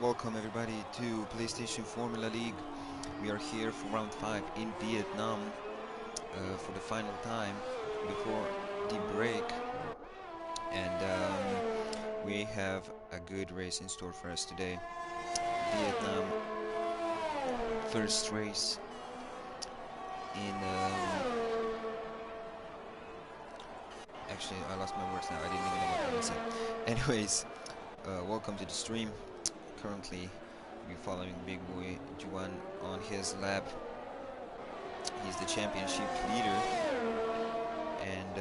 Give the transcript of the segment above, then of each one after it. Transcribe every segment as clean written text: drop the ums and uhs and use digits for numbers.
Welcome everybody to PlayStation Formula League. We are here for round 5 in Vietnam for the final time before the break, and we have a good race in store for us today. Vietnam, first race in actually I lost my words now, I didn't even know what I was saying. Anyways, welcome to the stream. Currently we're following Big Boy Juan on his lap. He's the championship leader, and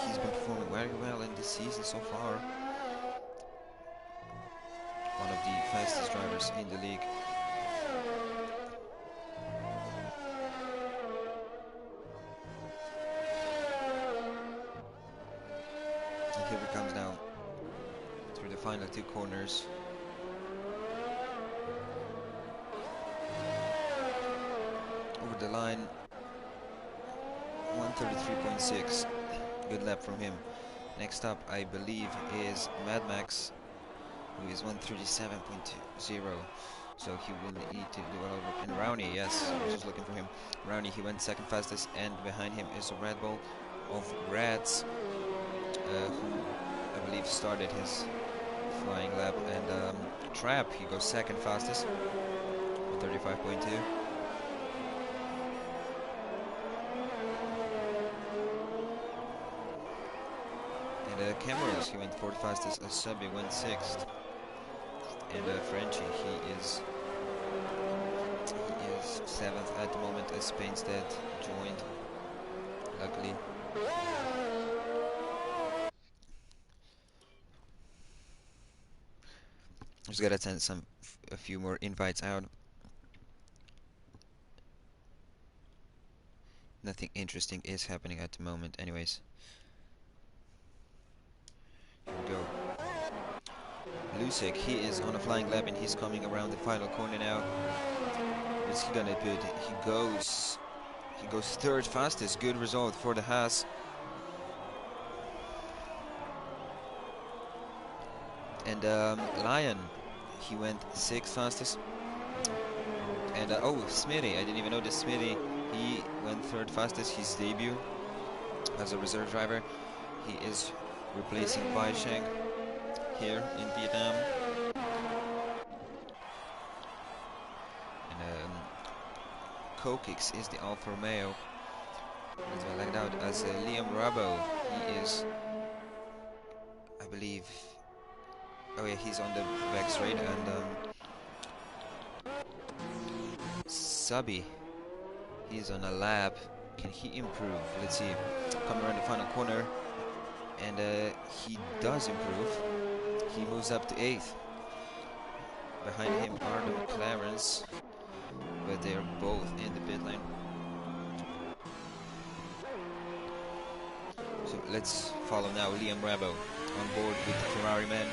he's been performing very well in this season so far. One of the fastest drivers in the league. And here he comes now through the final two corners. Over the line, 133.6. Good lap from him. Next up, I believe, is Mad Max, who is 137.0. So he will need to do a lot of work. And Rowney, yes, I was just looking for him. Rowney, he went second fastest, and behind him is a Red Bull of Rats, who I believe started his flying lap. And Trap, he goes second fastest, 135.2. And Cameros, he went fourth fastest. Subby went sixth. And Frenchie, he is seventh at the moment, as Painstead joined, luckily. Just gotta send a few more invites out. Nothing interesting is happening at the moment, anyways. Here we go. Lusek, he is on a flying lap and he's coming around the final corner now. What's he gonna do? He goes third fastest. Good result for the Haas. And Lion, he went sixth fastest. And oh, Smitty, I didn't even notice Smitty. He went third fastest, his debut as a reserve driver. He is replacing Bai Sheng here in Vietnam. And Kokix is the Alfa Romeo. As well lagged out as Liam Rabo. He is, I believe, oh yeah, he's on the back straight. And Subby, he's on a lap. Can he improve? Let's see. Coming around the final corner, and he does improve. He moves up to 8th. Behind him are the McLarens, but they are both in the pit lane. So let's follow now Liam Rabo on board with the Ferrari man.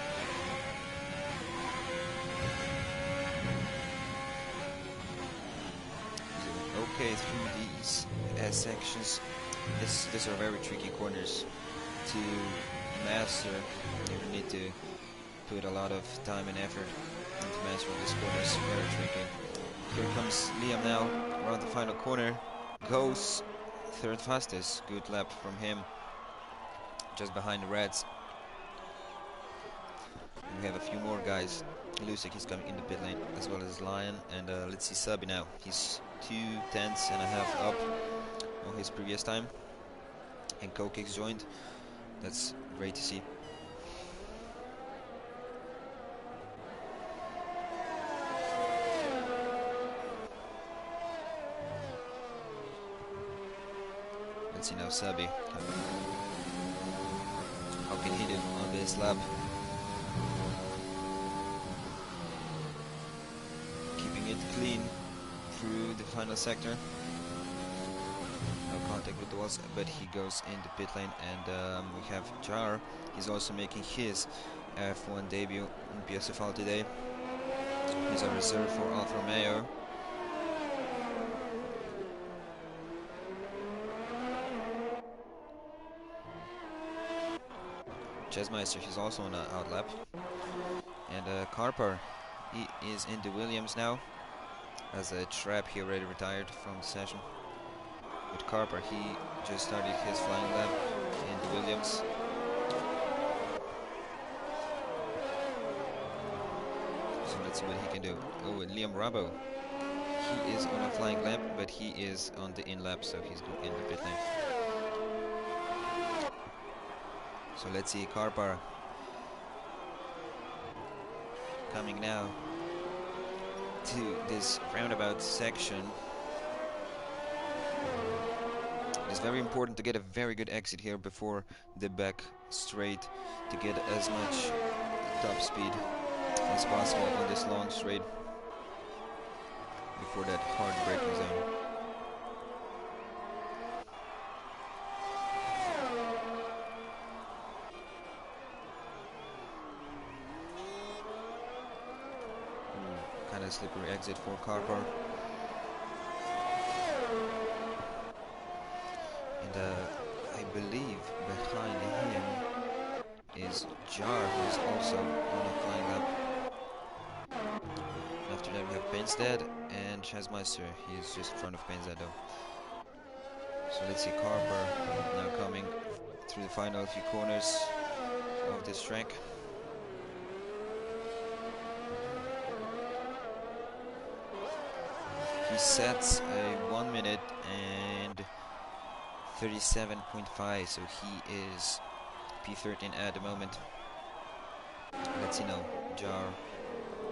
Okay, through these sections, these are very tricky corners to master. You need to put a lot of time and effort into mastering these corners. Very tricky. Here comes Liam now around the final corner. Goes third fastest. Good lap from him. Just behind the Reds. And we have a few more guys. Lusek, he's coming in the pit lane, as well as Lion. And let's see Subby now. He's 2.5 up on his previous time. And Kokix joined. That's great to see. Let's see now Subby. How can he do on this lap? Keeping it clean through the final sector. No contact with the walls, but he goes in the pit lane. And we have Jar. He's also making his F1 debut in PSFL today. He's a reserve for Alfa Romeo. Chesmeister, he's also on an outlap. And Carper, he is in the Williams now. As a trap, he already retired from the session. With Carper, he just started his flying lap in the Williams. So let's see what he can do. Oh, and Liam Rabo. He is on a flying lap, but he is on the in lap, so he's in the pit lane. So let's see Carper coming now to this roundabout section. It's very important to get a very good exit here before the back straight to get as much top speed as possible on this long straight before that hard braking zone. Kind of slippery exit for Carper. And I believe behind him is Jar, who is also on a flying lap. After that we have Painstead and Chasmeister. He is just in front of Painstead though. So let's see Carper now coming through the final few corners of this track. He sets a 1 minute and 37.5, so he is P13 at the moment. Let's see now, Jar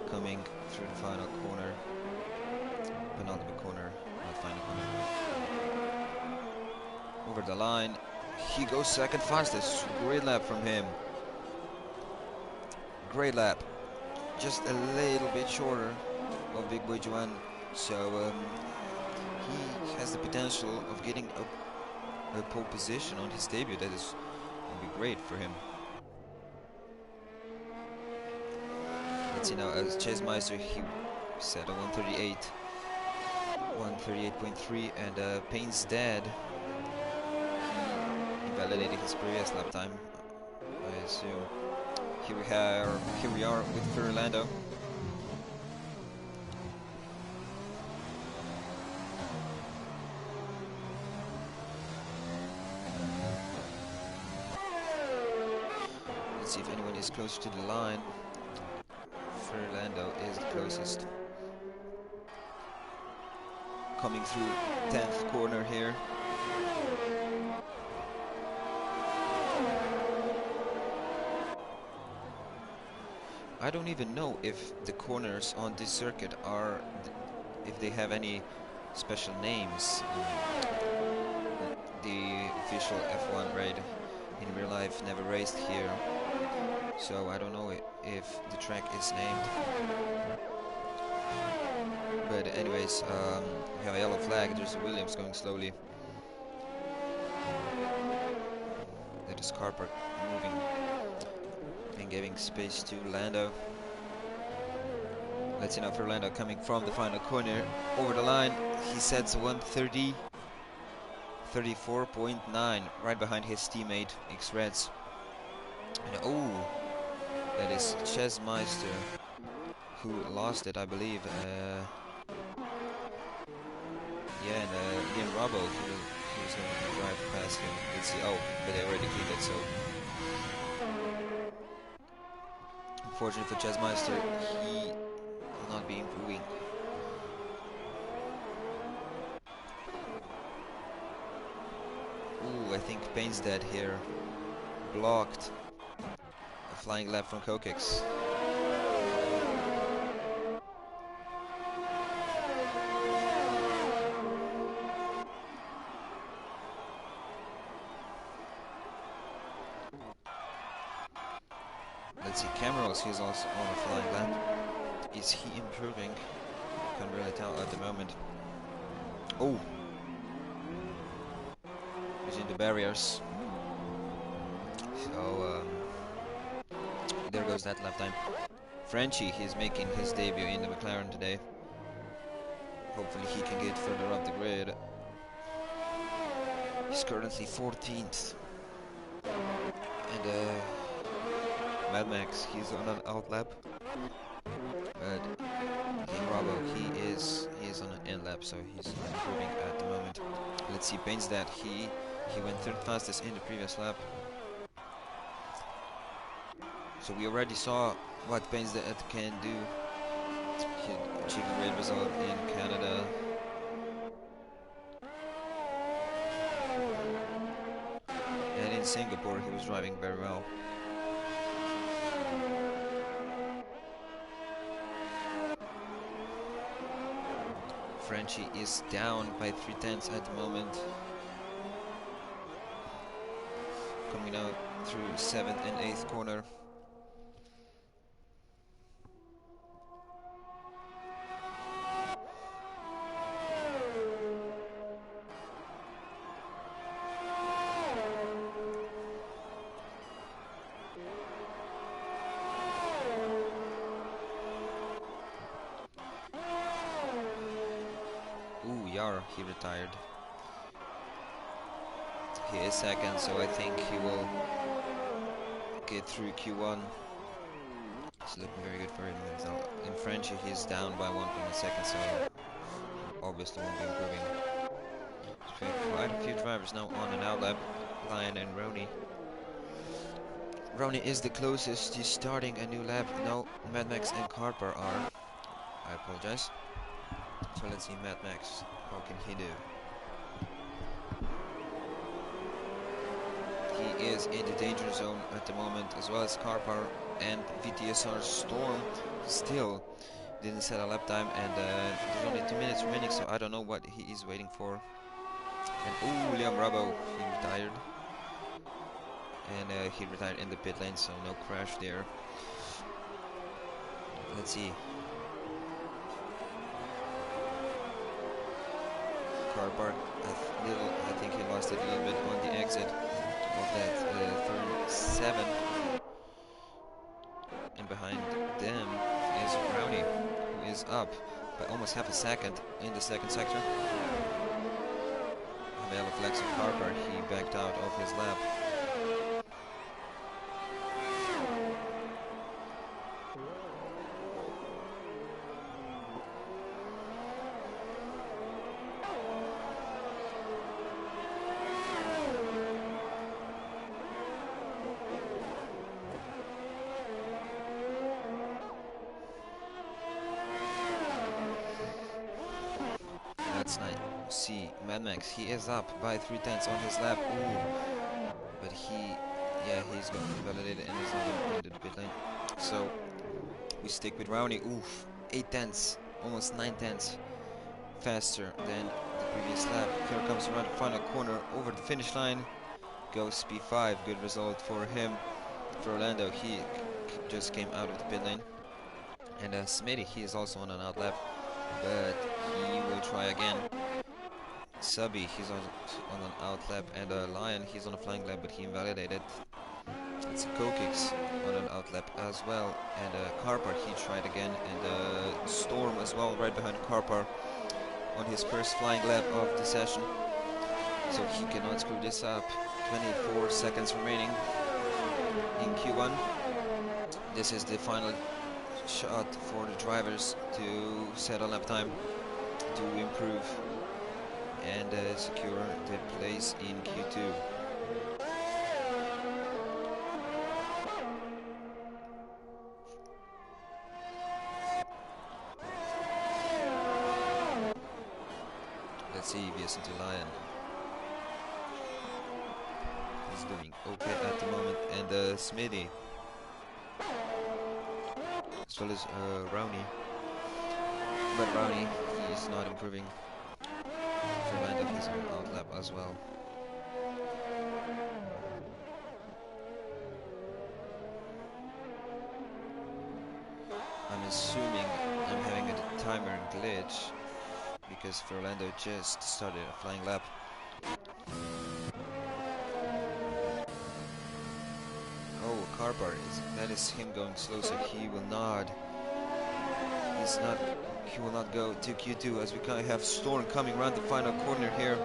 coming through the final corner, penultimate corner, not final corner. Over the line, he goes second fastest. Great lap from him. Great lap. Just a little bit shorter of Big Boy Juan. So he has the potential of getting a pole position on his debut. That is will be great for him. Let's see now, as Chase Meister, he set a 138, 138.3, and Payne's dad, he invalidated his previous lap time, I assume. Here we are with Fernando. Let's see if anyone is closer to the line. Fernando is the closest. Coming through 10th corner here. I don't even know if the corners on this circuit are, if they have any special names. The official F1 raid in real life never raced here, so I don't know if the track is named. But anyways, we have a yellow flag. There's a Williams going slowly. That is Carper moving and giving space to Lando. Let's see now for Lando coming from the final corner over the line. He sets 130, 34.9, right behind his teammate X-Reds. And oh, that is Chesmeister, who lost it, I believe. Yeah, and Liam Robbo, who's going to drive past him. Let's see. Oh, but they already cleaned it, so. Unfortunately for Chesmeister, he will not be improving. Ooh, I think Payne's dead here. Blocked. A flying lap from Kokix. Let's see, Cameros, he's also on a flying lap. Is he improving? Can't really tell at the moment. Oh! He's in the barriers. So, there goes that lap time. Frenchie, he's making his debut in the McLaren today. Hopefully he can get further up the grid. He's currently 14th. And Mad Max, he's on an out lap, but King Bravo, he is on an in lap, so he's not improving at the moment. Let's see, Baines that he went third fastest in the previous lap. So we already saw what Baines that can do. He achieved a great result in Canada. And in Singapore he was driving very well. Frenchie is down by 3/10 at the moment. Coming out through 7th and 8th corner. Ooh, Yar, he retired. He is second, so I think he will get through Q1. It's looking very good for him. In French, he's down by 1 from the second, so obviously won't be improving. So we have quite a few drivers now on an outlap, Lion and Roni. Roni is the closest. He's starting a new lap. No, Mad Max and Carper are. I apologize. So let's see Mad Max. How can he do? He is in the danger zone at the moment, as well as Carper and VTSR Storm. Still didn't set a lap time, and there's only 2 minutes remaining, so I don't know what he is waiting for. And ooh, Liam Bravo, he retired. And he retired in the pit lane, so no crash there. Let's see. Carper, I think he lost it a little bit on the exit of that turn 7. And behind them is Brownie, who is up by almost half a second in the second sector. Male flex of Carper, he backed out of his lap. That's nice. See, Mad Max, he is up by 3/10 on his lap. Ooh. But he's got validated and is not into the pit lane. So we stick with Rowney. Oof, 8/10, almost 9/10 faster than the previous lap. Here comes around the final corner over the finish line. Goes P5, good result for him. For Orlando, he just came out of the pit lane. And Smitty, he is also on an out lap, but he will try again. Subby, he's on an out lap, and Lion, he's on a flying lap, but he invalidated. It's Kokix on an out lap as well, and Carper, he tried again, and Storm as well, right behind Carper on his first flying lap of the session. So he cannot screw this up. 24 seconds remaining in Q1. This is the final shot for the drivers to set a lap time to improve and secure the place in Q2. Let's see VSNT Lion. He's doing okay at the moment, and Smitty, as well as Rowney. But Rowney, he's not improving. Fernando, he's on out lap as well. I'm assuming I'm having a timer glitch because Fernando just started a flying lap. Oh, Carper, that is him going slow, so he will not go to Q2 as we kind of have Storm coming around the final corner here.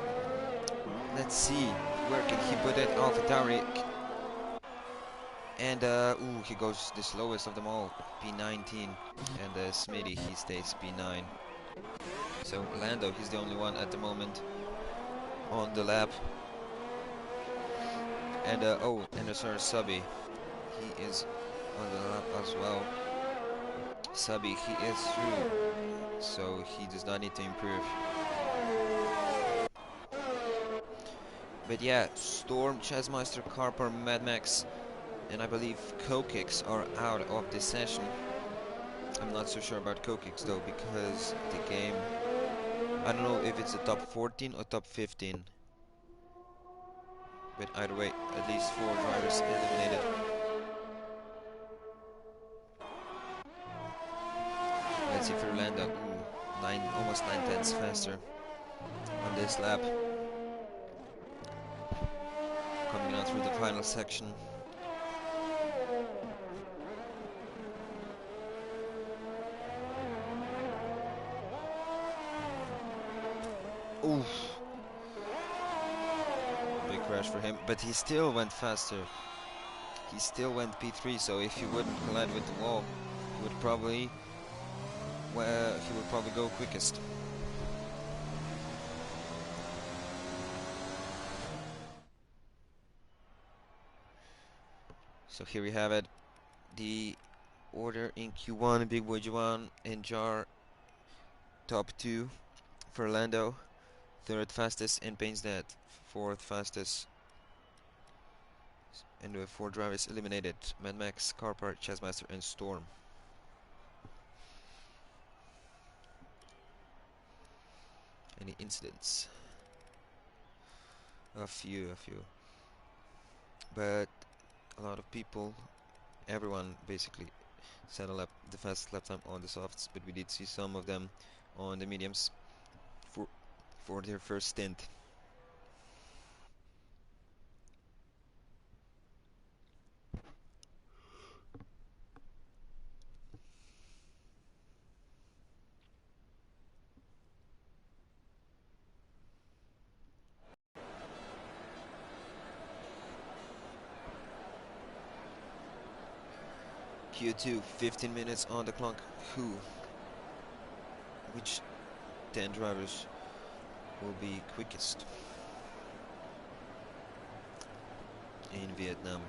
Let's see, where can he put it? AlphaTauri. And ooh, he goes the slowest of them all, P19, and Smitty, he stays P9. So Lando, he's the only one at the moment on the lap. And oh, and sorry, Subby, he is on the lap as well. Subby, he is through, so he does not need to improve. But yeah, Storm, Chessmeister, Carper, Mad Max, and I believe Kokix are out of this session. I'm not so sure about Kokix though, because the game, I don't know if it's a top 14 or top 15. But either way, at least 4 drivers eliminated. Let's see Fernando, ooh, almost 9 tenths faster on this lap. Coming out through the final section. Oof. Big crash for him, but he still went faster. He still went P3, so if he wouldn't collide with the wall, he would probably go quickest. So here we have it. The order in Q1, Big Boy Juan and Jar top 2 for Lando, 3rd fastest, and Painsnet 4th fastest. And we have 4 drivers eliminated: Mad Max, Carpart, Chessmaster, and Storm. Any incidents? A few. But a lot of people, everyone basically set the fastest lap time on the softs, but we did see some of them on the mediums for their first stint. Q2, 15 minutes on the clock. Which 10 drivers will be quickest in Vietnam?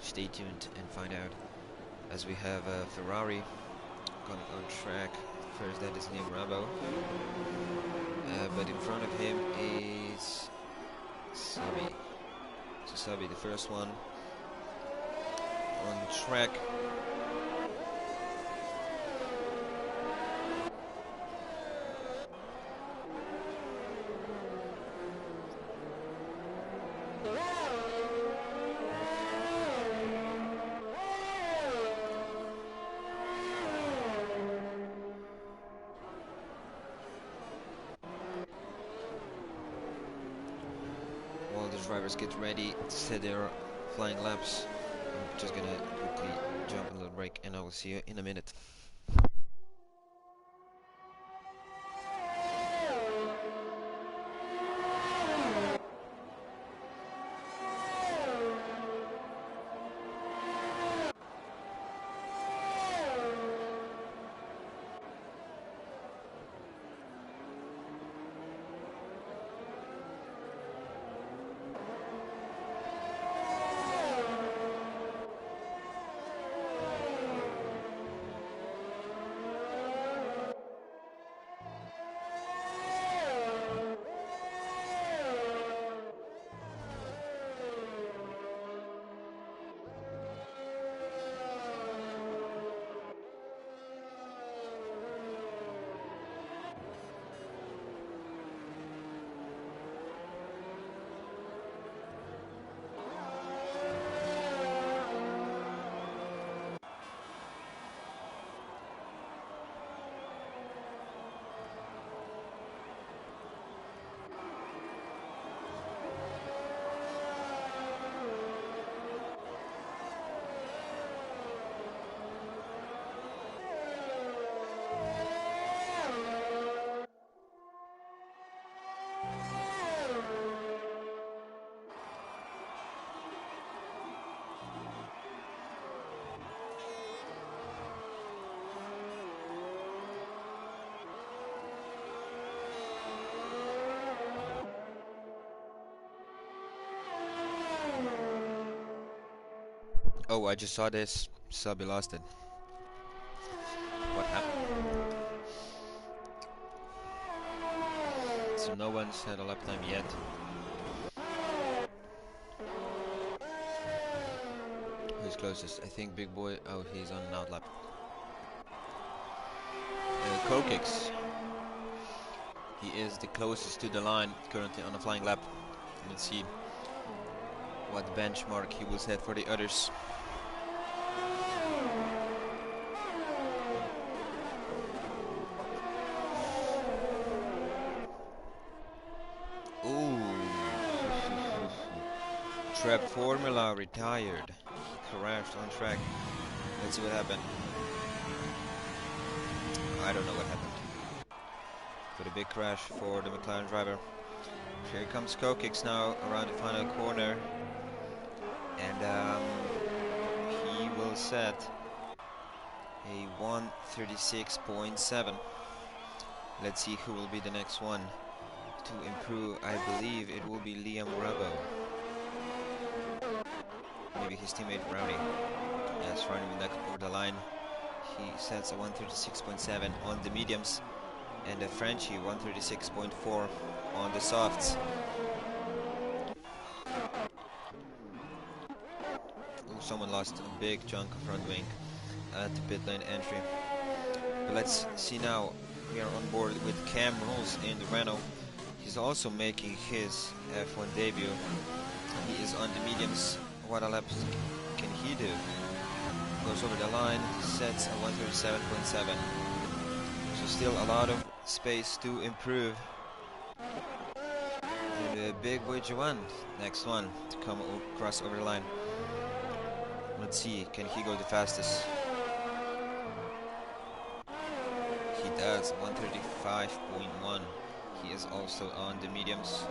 Stay tuned and find out, as we have a Ferrari coming on track. First, that is Liam Rambo, but in front of him is Sabi. So Sabi, the first one on track. While the drivers get ready to set their flying laps, I'm just gonna quickly jump a little break, and I will see you in a minute. Oh, I just saw this. Subby lost it. What happened? So no one's had a lap time yet. Who's closest? I think Big Boy. Oh, he's on an out lap. Kokix. He is the closest to the line currently on a flying lap. Let's see what benchmark he will set for the others. Ooh. Trap Formula retired. He crashed on track. Let's see what happened. I don't know what happened. But a big crash for the McLaren driver. Here comes Kokix now around the final corner. And he will set a 1:36.7. Let's see who will be the next one to improve. I believe it will be Liam Rabo. Maybe his teammate Rowdy. Yes, running back over the line. He sets a 1:36.7 on the mediums, and a Frenchie 1:36.4 on the softs. Ooh, someone lost a big chunk of front wing at the pit lane entry. But let's see now. We are on board with Cam Rolls in the Renault. He's also making his F1 debut. He is on the mediums. What a lap can he do? Goes over the line, sets a 1:37.7. So still a lot of space to improve. And Big Boy Juan, next one to come across over the line. Let's see, can he go the fastest? He does, 1:35.1. He is also on the mediums.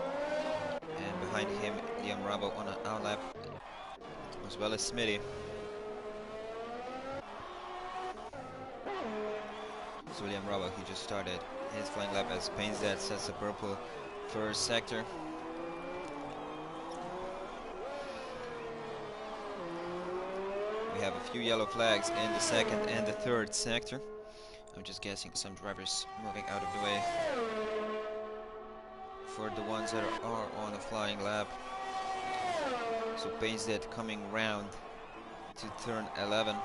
And behind him, Liam Rabo on an out lap, as well as Smitty. So Liam Rabo, he just started his flying lap as Payne's Dad sets the purple first sector. We have a few yellow flags in the second and the third sector. I'm just guessing some drivers moving out of the way for the ones that are on a flying lap. So Payne's Dad coming round to turn 11.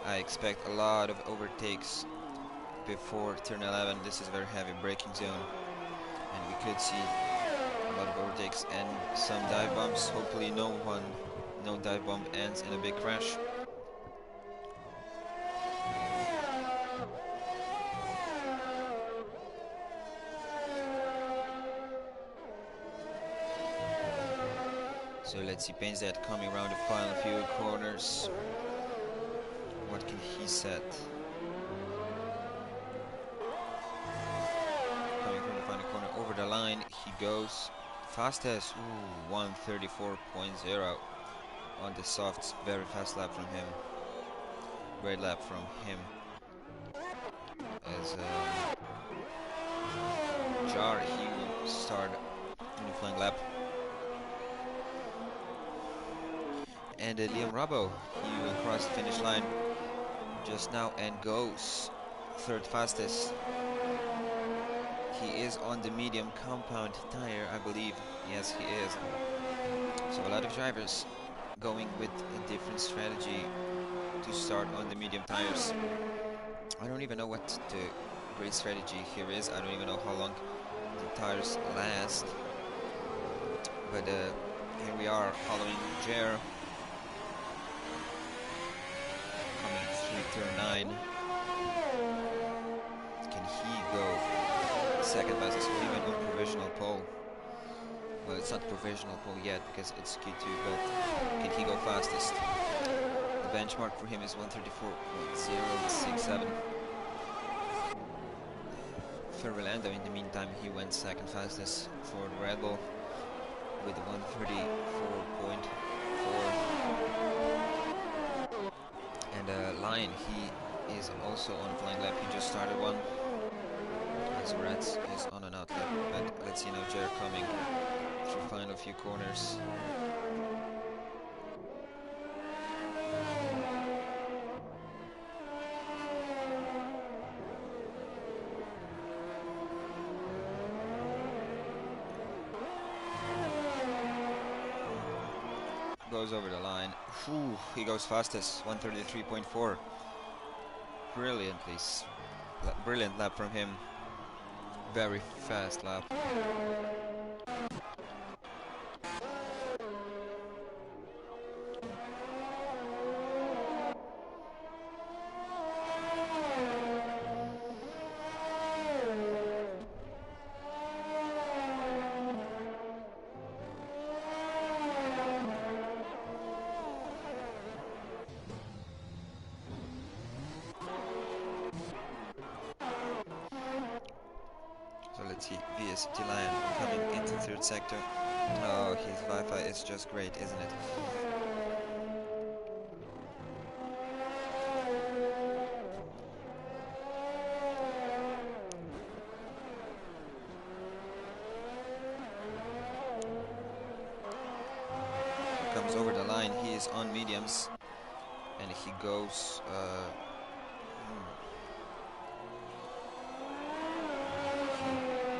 I expect a lot of overtakes before turn 11. This is a very heavy braking zone, and we could see a lot of overtakes and some dive bumps. Hopefully no dive bump ends in a big crash. So let's see Payne's Dad coming around the final few corners. What can he set? Coming from the final corner over the line, he goes fastest. Ooh, 1:34.0 on the softs. Very fast lap from him. Great lap from him. As Jar, he will start in the flying lap. And Liam Rabo, he will cross the finish line just now and goes third fastest. He is on the medium compound tire, I believe. Yes, he is. So a lot of drivers going with a different strategy to start on the medium tires. I don't even know what the great strategy here is. I don't even know how long the tires last. But here we are following Jer. Turn 9. Can he go second fastest or even on provisional pole? Well, it's not provisional pole yet because it's Q2, but can he go fastest? The benchmark for him is 1:34.067. Fernando, in the meantime, he went second fastest for the Red Bull with 1:34.4. And Lion, he is also on a flying lap. He just started one. As Rats is on an out lap, but let's see now Jer coming through final few corners. Goes over the line. Whew, he goes fastest, 133.4. Brilliant lap from him. Very fast lap. So let's see, VST Lion coming into third sector. Oh, his Wi-Fi is just great, isn't it? Comes over the line, he is on mediums, and he goes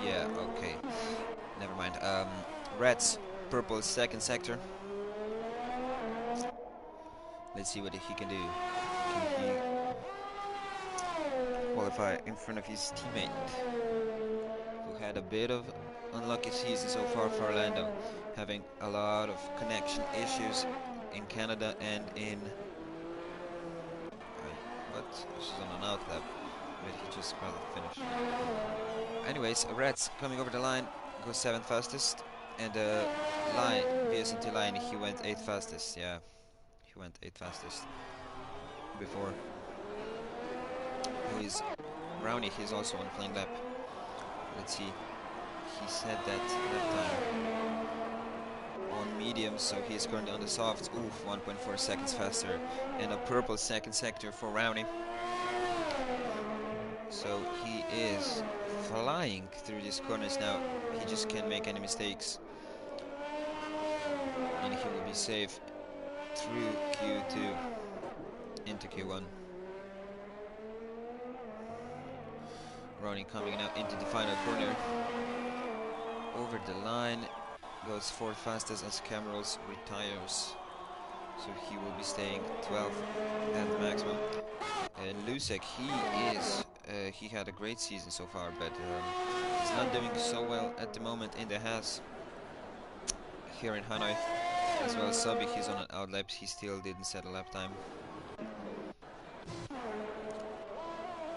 yeah, okay, never mind. Reds, purple second sector. Let's see what he can do. Can he qualify in front of his teammate, who had a bit of unlucky season so far for Orlando, having a lot of connection issues in Canada and in but this is on an out lap, but he just rather finished. Anyways, Reds coming over the line, goes 7th fastest, and Line, VSNT Line, he went 8th fastest. Yeah, he went 8th fastest before. Who is Brownie? He's also on playing lap. Let's see. He said that lap time on medium, so he is currently on the softs. Oof, 1.4 seconds faster, and a purple second sector for Brownie. So he is flying through these corners now. He just can't make any mistakes, and he will be safe through Q2 into Q1. Ronnie coming now into the final corner. Over the line, goes 4th fastest as Camerals retires. So he will be staying 12th at the maximum. And Lusek, he had a great season so far, but he's not doing so well at the moment in the Haas here in Hanoi. As well as Subi, he's on an out lap, he still didn't set a lap time.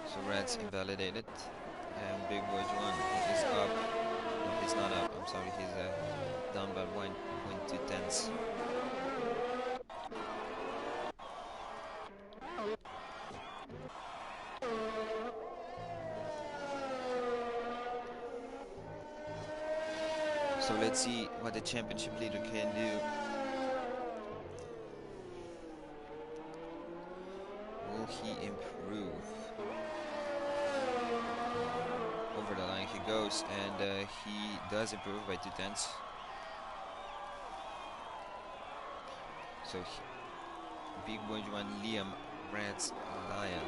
So Reds invalidated. And Big Boy Juan is up. No, he's not up, I'm sorry, he's down by 1.2 tenths. So let's see what the championship leader can do. Will he improve? Over the line he goes, and he does improve by 2 tenths. So Big Boy Juan, Liam, Reds, Lion.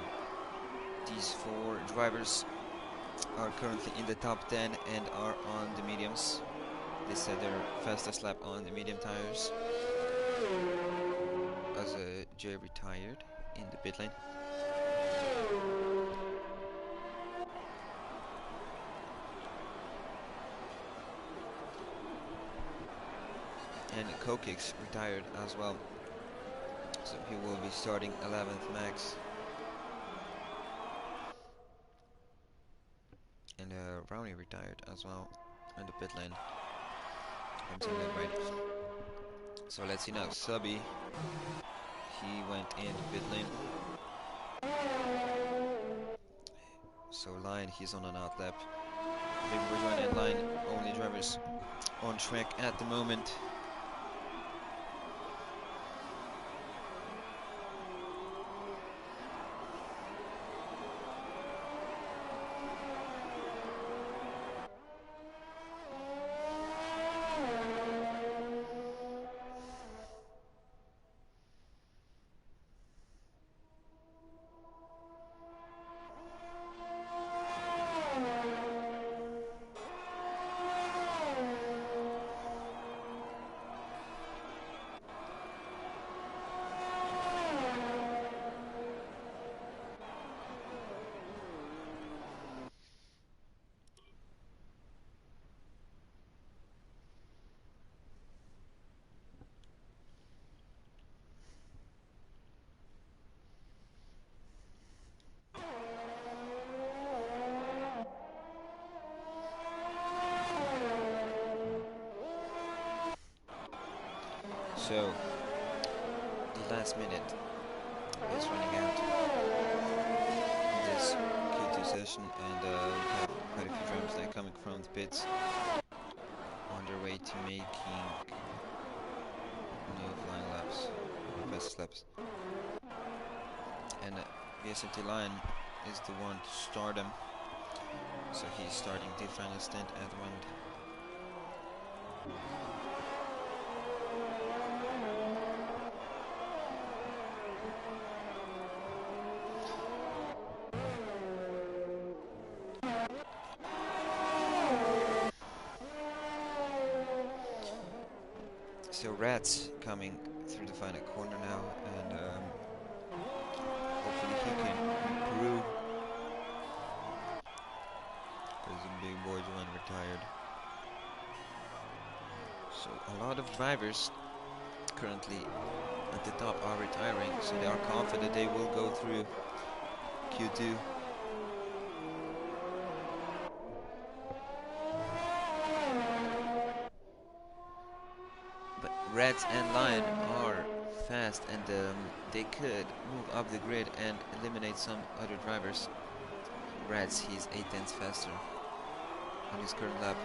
These 4 drivers are currently in the top 10 and are on the mediums. They set their fastest lap on the medium tires as Jay retired in the pit lane. And Kokix retired as well, so he will be starting 11th max. And Brownie retired as well in the pit lane. Right. So let's see now. Subi, he went in the pit lane. So Lion, he's on an out lap. Big Bourgeois and Lion, only drivers on track at the moment. So the last minute is running out in this Q2 session, and we have quite a few drivers now coming from the pits on their way to making new flying laps, fastest laps. And VSMT Lion is the one to start them, so he's starting the final stint at the moment. So Rat's coming through the final corner now, and hopefully he can improve. There's a big boys one retired. So a lot of drivers currently at the top are retiring, so they are confident they will go through Q2. But Reds and Lion are fast, and they could move up the grid and eliminate some other drivers. Reds, he's 8/10 faster on his current lap.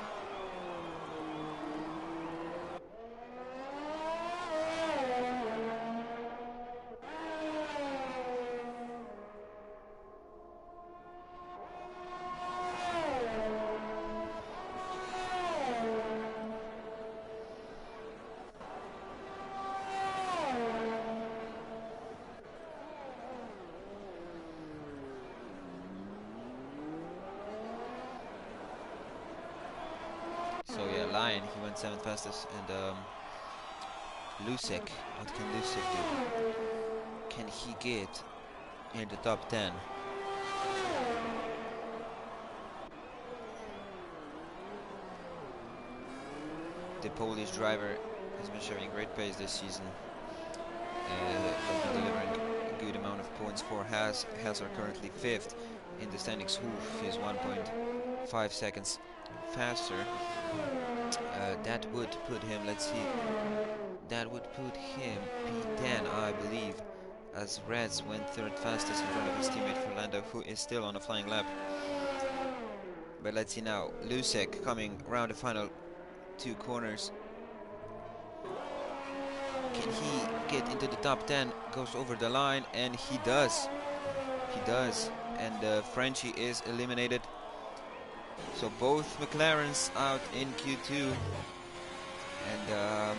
So yeah, Lion, he went 7th fastest, and Lusek, what can Lusek do? Can he get in the top 10? The Polish driver has been showing great pace this season. Has been delivering a good amount of points for Haas. Haas are currently 5th in the standings. Hoof is 1.5 seconds faster. That would put him, let's see, that would put him P10, I believe, as Reds went 3rd fastest in front of his teammate Fernando, who is still on a flying lap. But let's see now, Lusek coming around the final 2 corners. Can he get into the top 10? Goes over the line, and he does. He does. And Frenchie is eliminated. So both McLarens out in Q2. And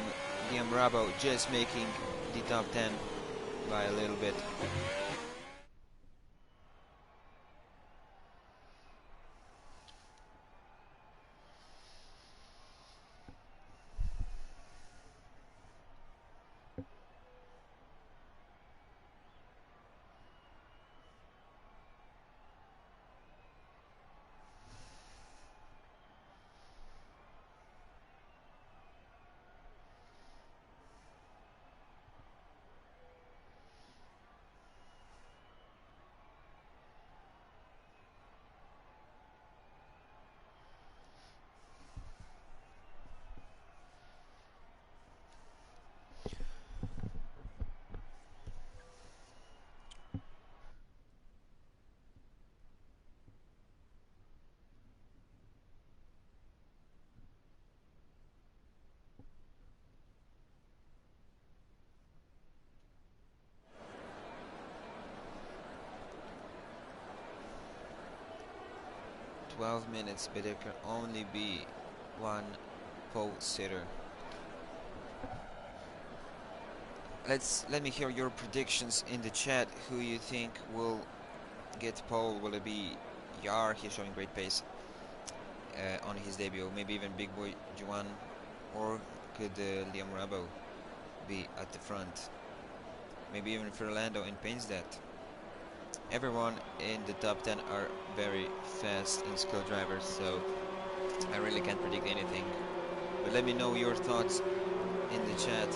Liam Rabo just making the top 10 by a little bit. Minutes, but there can only be one pole sitter. Let me hear your predictions in the chat. Who you think will get pole? Will it be Yar? He's showing great pace on his debut. Maybe even Big Boy Juan, or could Liam Rabo be at the front? Maybe even Fernando in Painstat. Everyone in the top 10 are very fast and skilled drivers, so I really can't predict anything. But let me know your thoughts in the chat.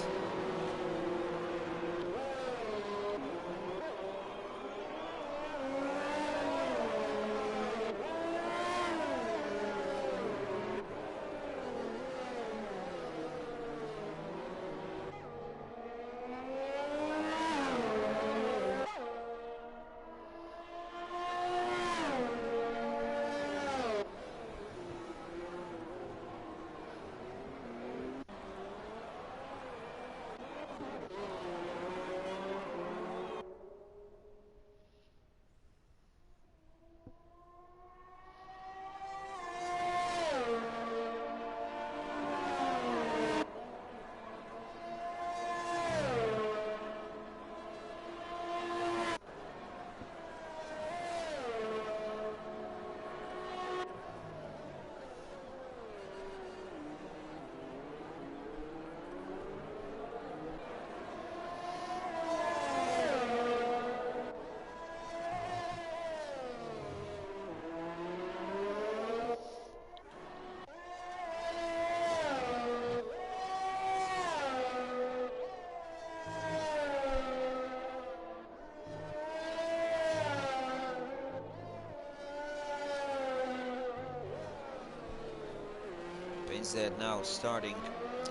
means that now starting,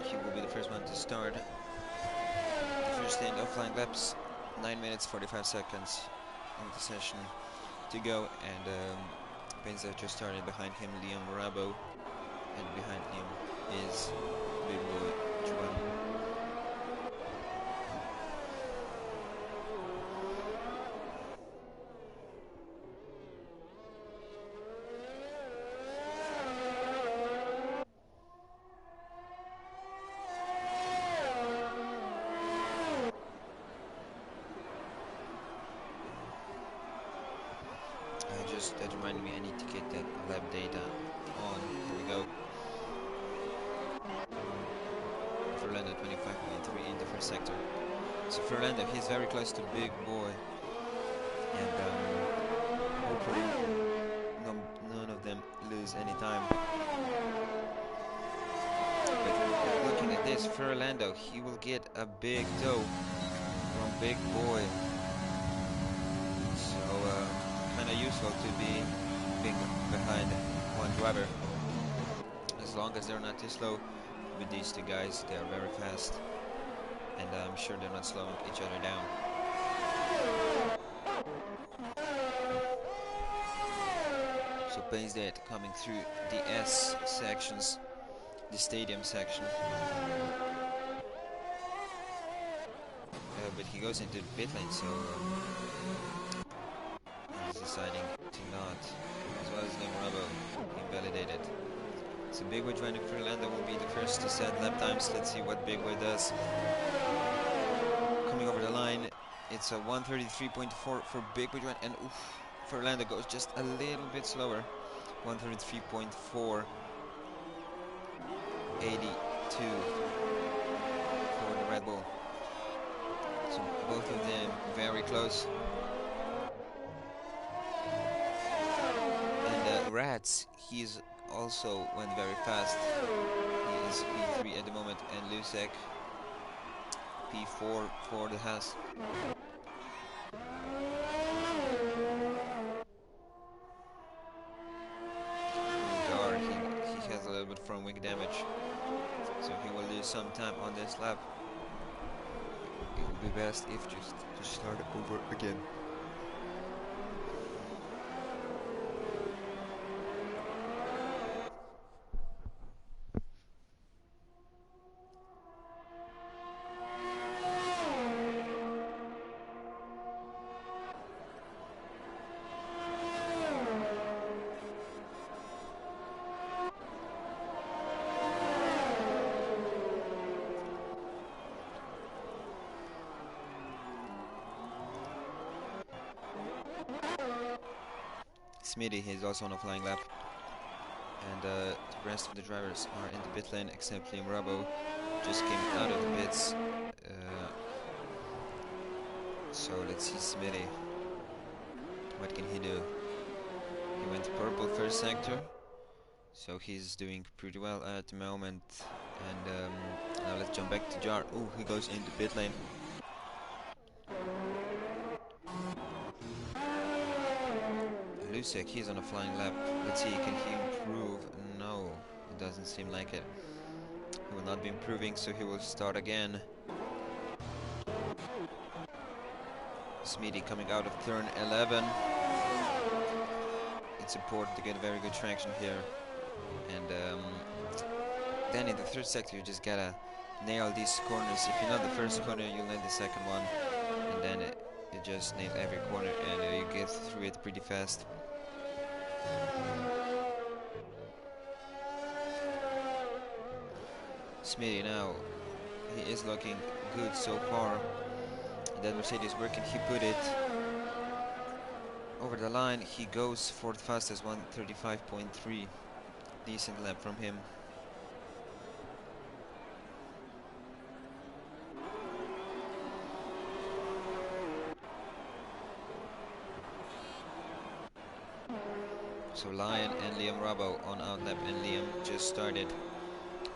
he will be the first one to start. The first end of flying laps, 9 minutes 45 seconds in the session to go, and Benza just started. Behind him Liam Rabo, and behind him is Big Boy Juan. That reminded me, I need to get that lab data on. Here we go. Fernando 25.3 in the first sector. So Fernando, he's very close to Big Boy, and hopefully none of them lose any time. But looking at this, Fernando, he will get a big dough from Big Boy. So kind of useful to be being behind one driver, as long as they're not too slow. With these two guys, they are very fast, and I'm sure they're not slowing each other down. So Pace that coming through the S sections, the stadium section, but he goes into the pit lane, so he's deciding to not, as well as Limrabo, invalidated. So Big Boy joining Fernando will be the first to set lap times. Let's see what Big Boy does. Coming over the line, it's a 133.4 for Big Boy join, and oof, Fernando goes just a little bit slower. 133.4, 82 for the Red Bull. So both of them very close. And Rats, he's also went very fast. He is P3 at the moment, and Lusek P4 for the Haas. Gar, he has a little bit front wing damage, so he will lose some time on this lap. It would be best if just to start over again. Smitty, he's also on a flying lap, and the rest of the drivers are in the pit lane except Liam Rabo, just came out of the pits. So let's see Smitty, what can he do? He went purple first sector, so he's doing pretty well at the moment. And now let's jump back to Jar. Oh, he goes into pit lane. Lusek, he's on a flying lap. Let's see, can he improve? No, it doesn't seem like it. He will not be improving, so he will start again. Smitty coming out of turn 11. It's important to get very good traction here. And then in the third sector, you just gotta nail these corners. If you nail the first corner, you'll nail the second one. And then you just nail every corner, and you get through it pretty fast. Smitty now, he is looking good so far. That Mercedes, where can he put it? Over the line, he goes for the fastest, 135.3. Decent lap from him. So Lion and Liam Rabo on outlap, and Liam just started.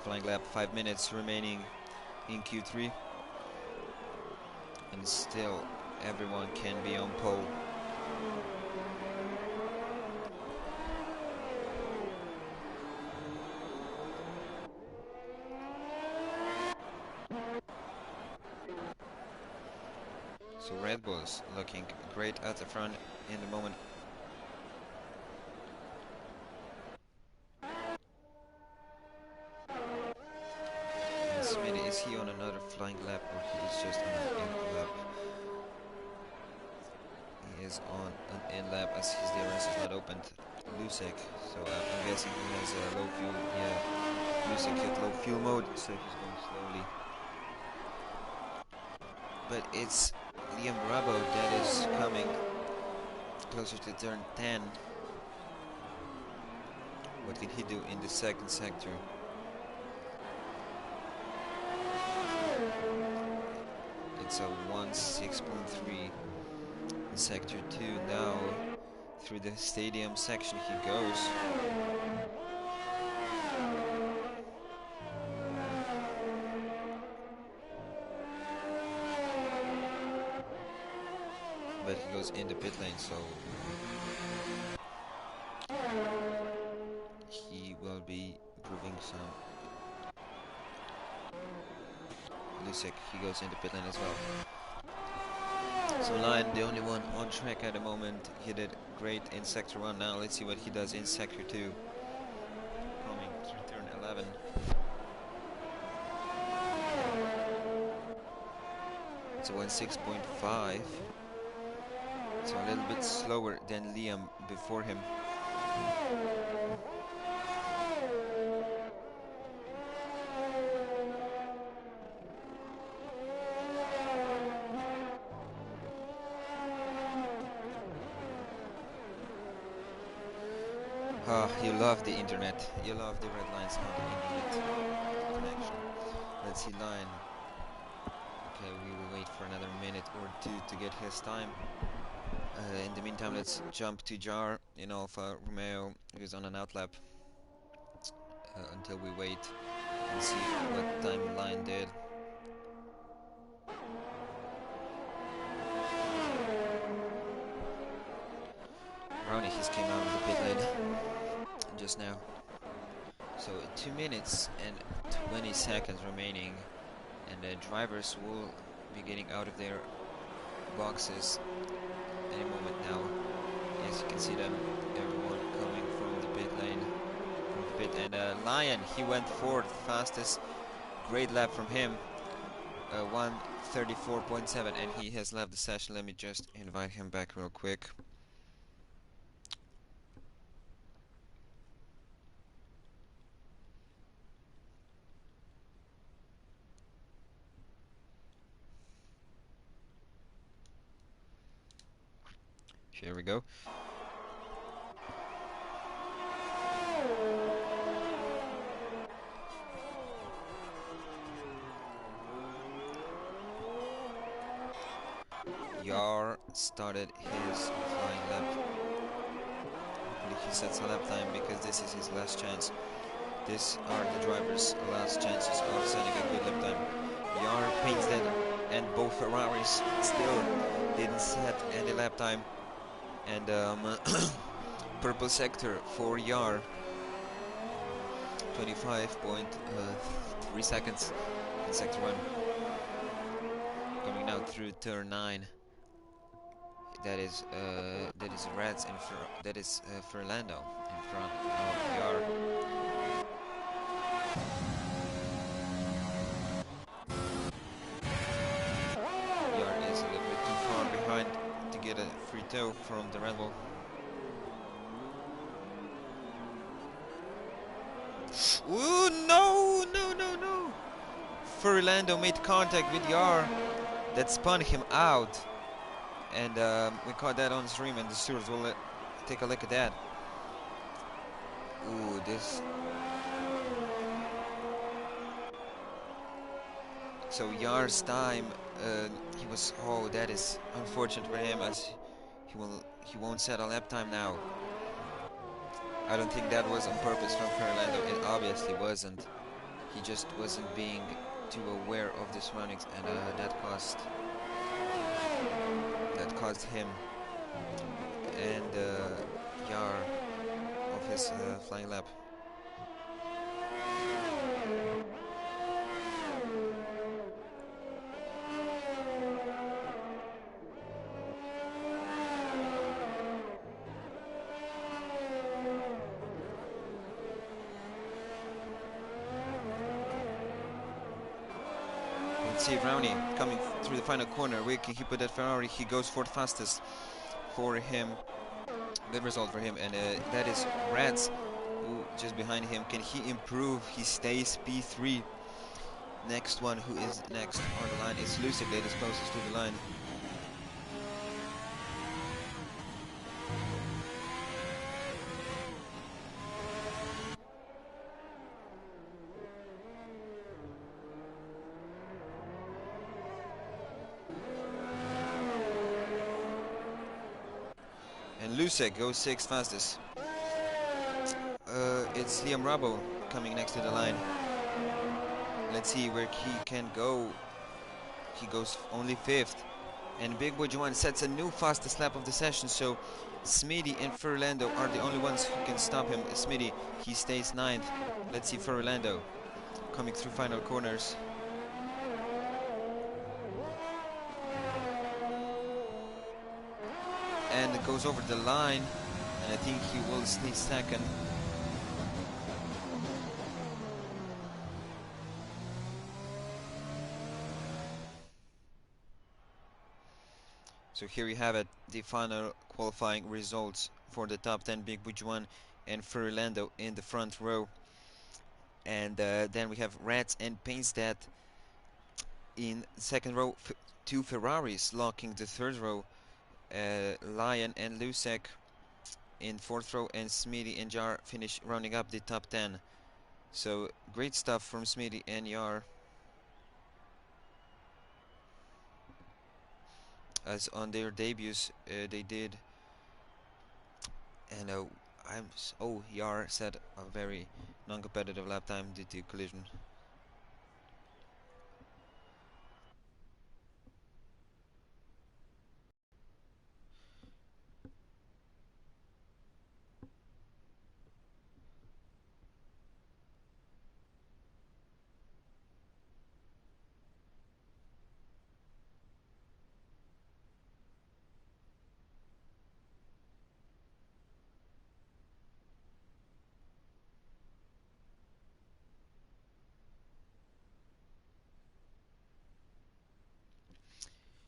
Flying lap, 5 minutes remaining in Q3. And still, everyone can be on pole. So Red Bull's looking great at the front in the moment. And Smitty, is he on another flying lap or he is just on an in lap? He is on an in lap as his DRS is not opened. Lusek, so I'm guessing he has a low fuel. Yeah, Lusek hit low fuel mode, so he's going slowly. But it's Liam Brabo that is coming closer to turn 10. What can he do in the second sector? It's a 1.6.3 in sector 2 now. Through the stadium section he goes. But he goes in the pit lane, so he will be improving some. Lusek, he goes in the pit lane as well. So Lion, the only one on track at the moment. He did great in sector 1. Now let's see what he does in sector 2. Coming to turn 11. It's a 1.6.5. So a little bit slower than Liam before him. Ah, you love the internet. You love the red lines on the internet connection. Let's see Lion. Okay, we will wait for another minute or two to get his time. In the meantime, let's jump to Jar in Alfa Romeo, who's on an outlap, until we wait and see what time Lion did. Brownie, he's came out of the pit lane just now. So 2 minutes and 20 seconds remaining, and the drivers will be getting out of their boxes any moment now. As you can see them, everyone coming from the pit lane, and Lion, he went fourth, fastest, great lap from him, 1:34.7, and he has left the session. Let me just invite him back real quick. Here we go. Yar started his flying lap. Hopefully he sets a lap time because this is his last chance. These are the drivers' last chances of setting a good lap time. Yar paints that, and both Ferraris still didn't set any lap time. And purple sector for Yar, 25.3 seconds in sector 1. Coming now through turn 9. That is Reds and that is Fernando in front of Yar. Yar is a little bit too far behind to get a free toe from the Red Bull. Ooh, no, no, no, no! Fernando made contact with Yar. That spun him out. And we caught that on stream, and the stewards will take a look at that. Ooh, this. So Yar's time, he was. Oh, that is unfortunate for him, as he won't set a lap time now. I don't think that was on purpose from Fernando. It obviously wasn't. He just wasn't being too aware of the surroundings, and that caused him and Yar of his flying lap. let's see, Rowney coming through the final corner. Where can he put that Ferrari? He goes fourth fastest for him. Good result for him, and that is Rats, who just behind him. Can he improve? He stays P3. Next one, who is next on the line, is Lucid, that is closest to the line. And Lusek goes sixth fastest. It's Liam Rabo coming next to the line. Let's see where he can go. He goes only fifth. And Big Boy Juan sets a new fastest lap of the session, so Smitty and Furlando are the only ones who can stop him. Smitty, he stays ninth. Let's see Furlando coming through final corners. And it goes over the line, and I think he will stay second. So here you have it, the final qualifying results for the top 10. Big Bujuan and Furlando in the front row. And then we have Rats and Painstadt in second row. Two Ferraris locking the third row. Lion and Lusek in fourth row, and Smitty and Jar finish rounding up the top 10. So great stuff from Smitty and Jar, as on their debuts they did. And Yar set a very non-competitive lap time due to collision.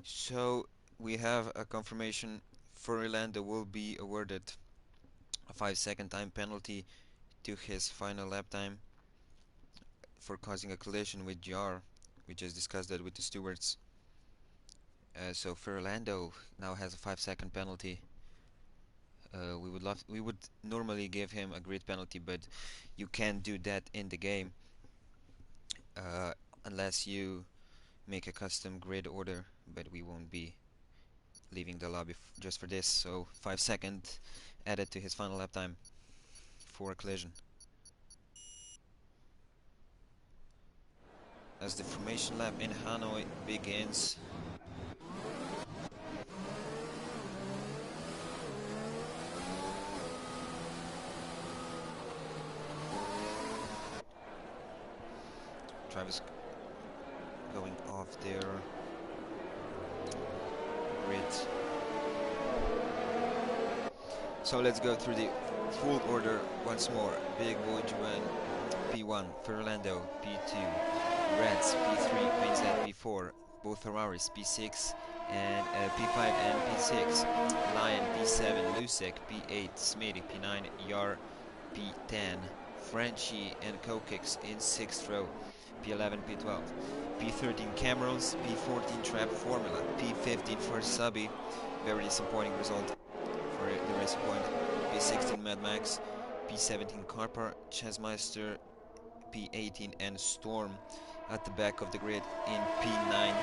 So we have a confirmation. Furlando will be awarded a 5-second time penalty to his final lap time for causing a collision with Jar. We just discussed that with the stewards. So Furlando now has a 5-second penalty. We would normally give him a grid penalty, but you can't do that in the game uh, unless you make a custom grid order. But we won't be leaving the lobby just for this. So 5-second added to his final lap time for a collision. As the formation lap in Hanoi begins. Travis going off their grid. So let's go through the full order once more. Big Boy Juan P1, Furlando P2, Reds P3, Painstadt P4, both Ferraris P6 and P5 and P6, Lion P7, Lusek P8, Smitty P9, Yar P10, Frenchie and Kokix in 6th row, P11, P12, P13 Camerons, P14 Trap Formula, P15 for Subby, very disappointing result for the Racing Point, P16 Mad Max, P17 Carpar, Chessmeister, P18 and Storm at the back of the grid in P19.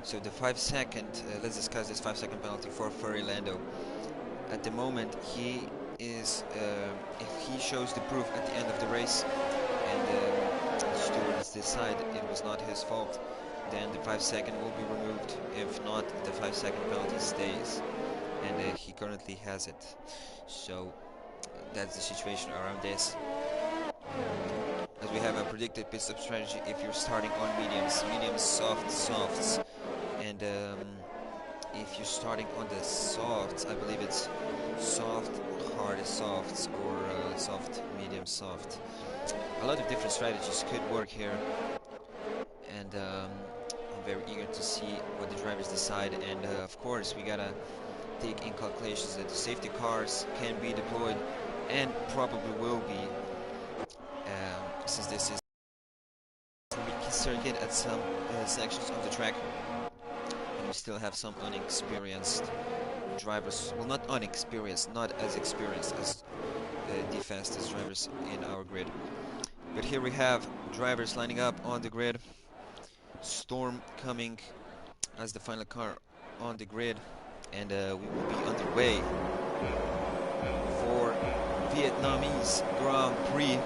So the 5-second, let's discuss this 5-second penalty for Furlando. At the moment, he is, if he shows the proof at the end of the race and the stewards decide it was not his fault, then the 5-second will be removed. If not, the 5-second penalty stays, and he currently has it. So that's the situation around this. as we have a predicted pit stop strategy if you're starting on mediums, soft, softs, and if you're starting on the softs, I believe it's soft, hard softs, or soft, medium, soft. A lot of different strategies could work here, and I'm very eager to see what the drivers decide. And of course, we gotta take in calculations that the safety cars can be deployed and probably will be, since this is a rookie circuit at some sections of the track, and we still have some unexperienced drivers. Well, not unexperienced, not as experienced as the fastest drivers in our grid. But here we have drivers lining up on the grid. Storm coming as the final car on the grid, and we will be underway for Vietnamese Grand Prix.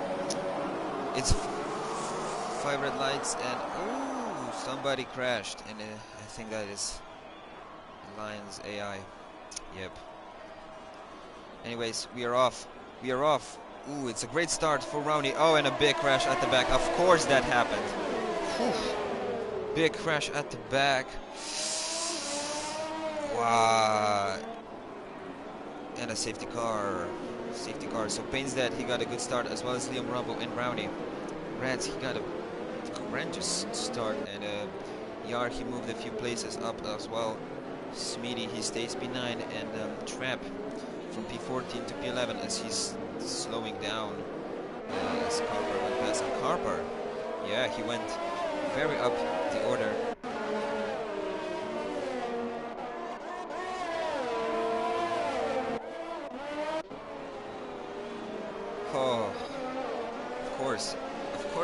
It's 5 red lights, and oh, somebody crashed, and I think that is Lion's AI. Yep. Anyways, we are off. We are off. Ooh, it's a great start for Rowney. Oh, and a big crash at the back. Of course that happened. Whew. Big crash at the back. Wow. And a safety car. Safety car. So Payne's dead. He got a good start, as well as Liam Rumble and Rowney. Reds, he got a horrendous start. And Yar, he moved a few places up as well. Smeedy, he stays P9. And Trap from P14 to P11 as he's slowing down. As Carper went past him. Carper, yeah, he went very up the order. Oh, of course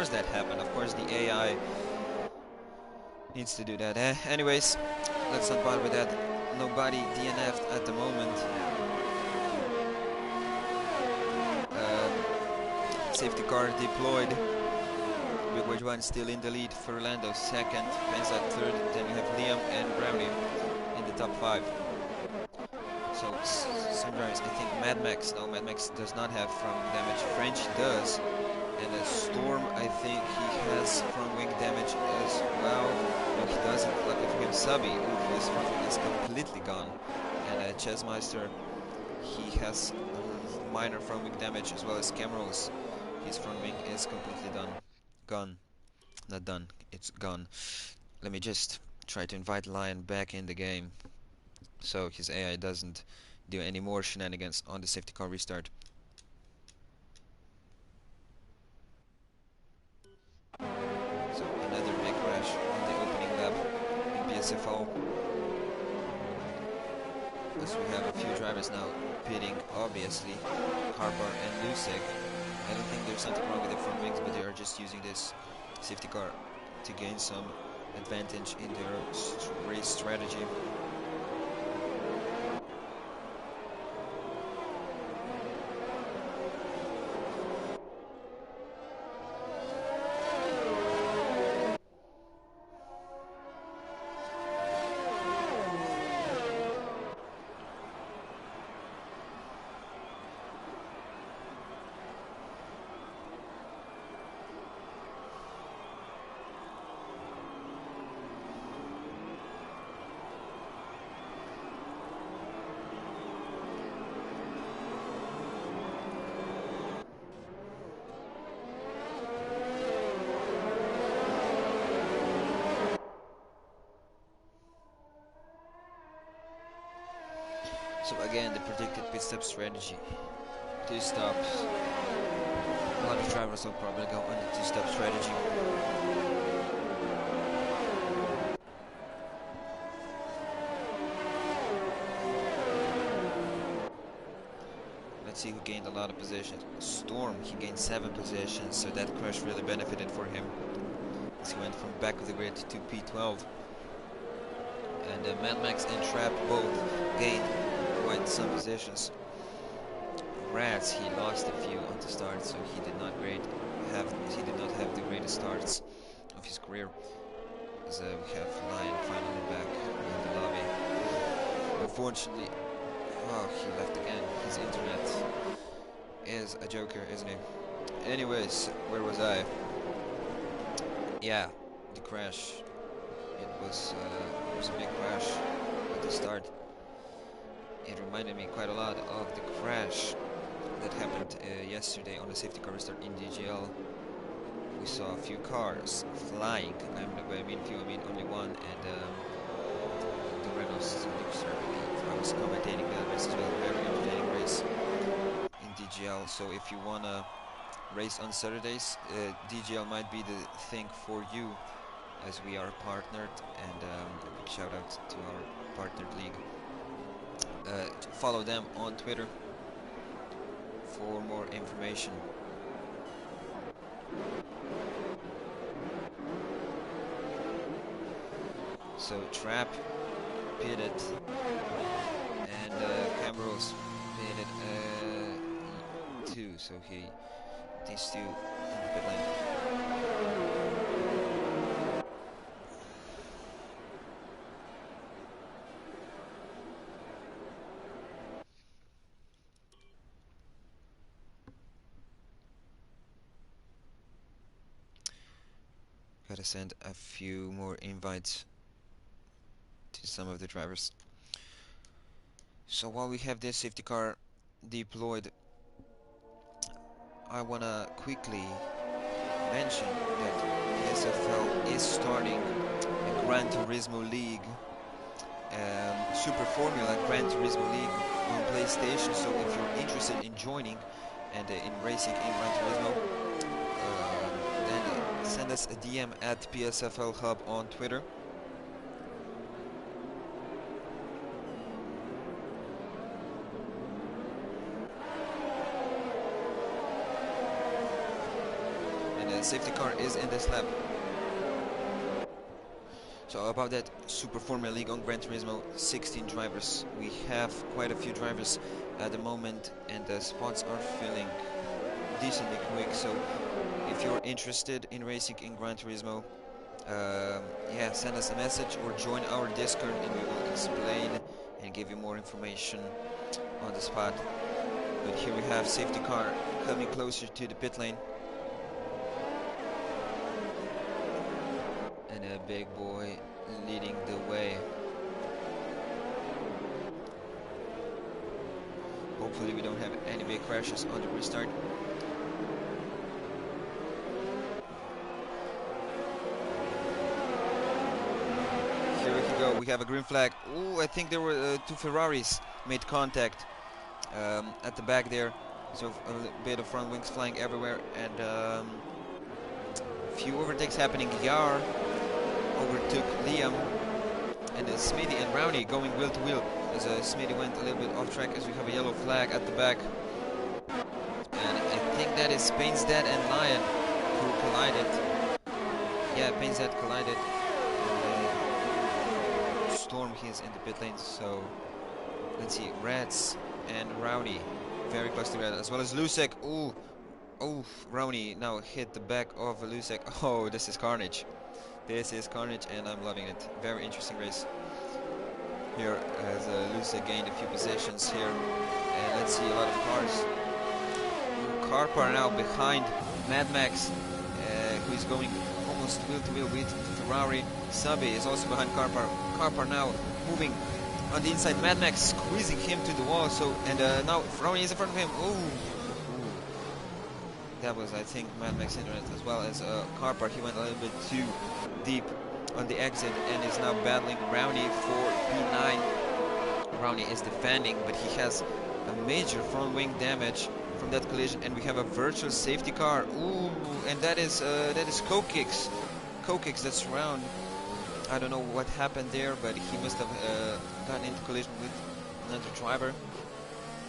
that happened. Of course the AI needs to do that. Anyways, let's not bother with that. Nobody DNF'd at the moment. Safety car deployed. Big Wedge 1 still in the lead. Fernando second, Penza third. Then you have Liam and Brownie in the top 5. So some drivers, I think Mad Max. No, Mad Max does not have front wing damage. French does, and Storm, I think he has front wing damage as well. No, he doesn't. Luckily for him, Subby, his front wing is completely gone. And Chessmeister, he has minor front wing damage, as well as Camerals. His front wing is completely gone. Not done, it's gone. Let me just try to invite Lion back in the game, so his AI doesn't do any more shenanigans on the safety car restart. So another big crash on the opening lap in PSFL. As we have a few drivers now pitting, obviously, Harper and Lusig. I don't think there's something wrong with the front wings, but they are just using this safety car to gain some advantage in their race strategy. So again, the predicted pit stop strategy. 2 stops. A lot of drivers will probably go on the 2-stop strategy. Let's see who gained a lot of positions. Storm, he gained 7 positions, so that crash really benefited for him, as he went from back of the grid to P12. And Mad Max and Trap both gained quite some positions. Rats, he lost a few on the start, so he did not have the greatest starts of his career. As we have Lion finally back in the lobby. Unfortunately, oh, he left again. His internet is a joker, isn't he? Anyways, where was I? Yeah, the crash. It was a big crash at the start. It reminded me quite a lot of the crash that happened yesterday on the safety car restart in DGL. We saw a few cars flying. I mean few, I mean only one, and the Renault's Luxor. I was commentating that race as well. Very entertaining race in DGL. So if you wanna race on Saturdays, DGL might be the thing for you, as we are partnered, and a big shout out to our partnered league. Follow them on Twitter for more information. So Trap pitted, and Cambrose pitted too. So these two in the pit lane. Gotta send a few more invites to some of the drivers. So while we have this safety car deployed, I wanna quickly mention that PSFL is starting a Gran Turismo League, Super Formula Gran Turismo League on PlayStation. So if you're interested in joining and in racing in Gran Turismo, then send us a DM at PSFL Hub on Twitter. Safety car is in this lap. So about that Super Formula League on Gran Turismo, 16 drivers. We have quite a few drivers at the moment, and the spots are filling decently quick. So if you're interested in racing in Gran Turismo, yeah, send us a message or join our Discord, and we will explain and give you more information on the spot. But here we have safety car coming closer to the pit lane. And a big boy leading the way. Hopefully we don't have any big crashes on the restart. Here we can go. We have a green flag. Oh, I think there were two Ferraris made contact at the back there. So a bit of front wings flying everywhere, and a few overtakes happening. Yar overtook Liam, and Smitty and Rowney going wheel to wheel, as Smitty went a little bit off track, as we have a yellow flag at the back. And I think that is Painsdead and Lion who collided. Yeah, Painsdead collided. And, Storm, he is in the pit lane. So let's see, Reds and Rowney very close together, as well as Lusek. Ooh, oh, Rowney now hit the back of Lusek. Oh, this is carnage. This is carnage, and I'm loving it. Very interesting race here, as Lusek gained a few positions here. And let's see a lot of cars. Carpar now behind Mad Max, who is going almost wheel to wheel with Ferrari. Sabe is also behind Carpar. Carpar now moving on the inside. Mad Max squeezing him to the wall. So, and now Ferrari is in front of him. Ooh. That was, I think, Mad Max internet, as well as Carpar. He went a little bit too deep on the exit and is now battling Rowney for P9. Rowney is defending, but he has a major front wing damage from that collision, and we have a virtual safety car. Ooh, and that is Kokix. Kokix, that's round. I don't know what happened there, but he must have gotten into collision with another driver.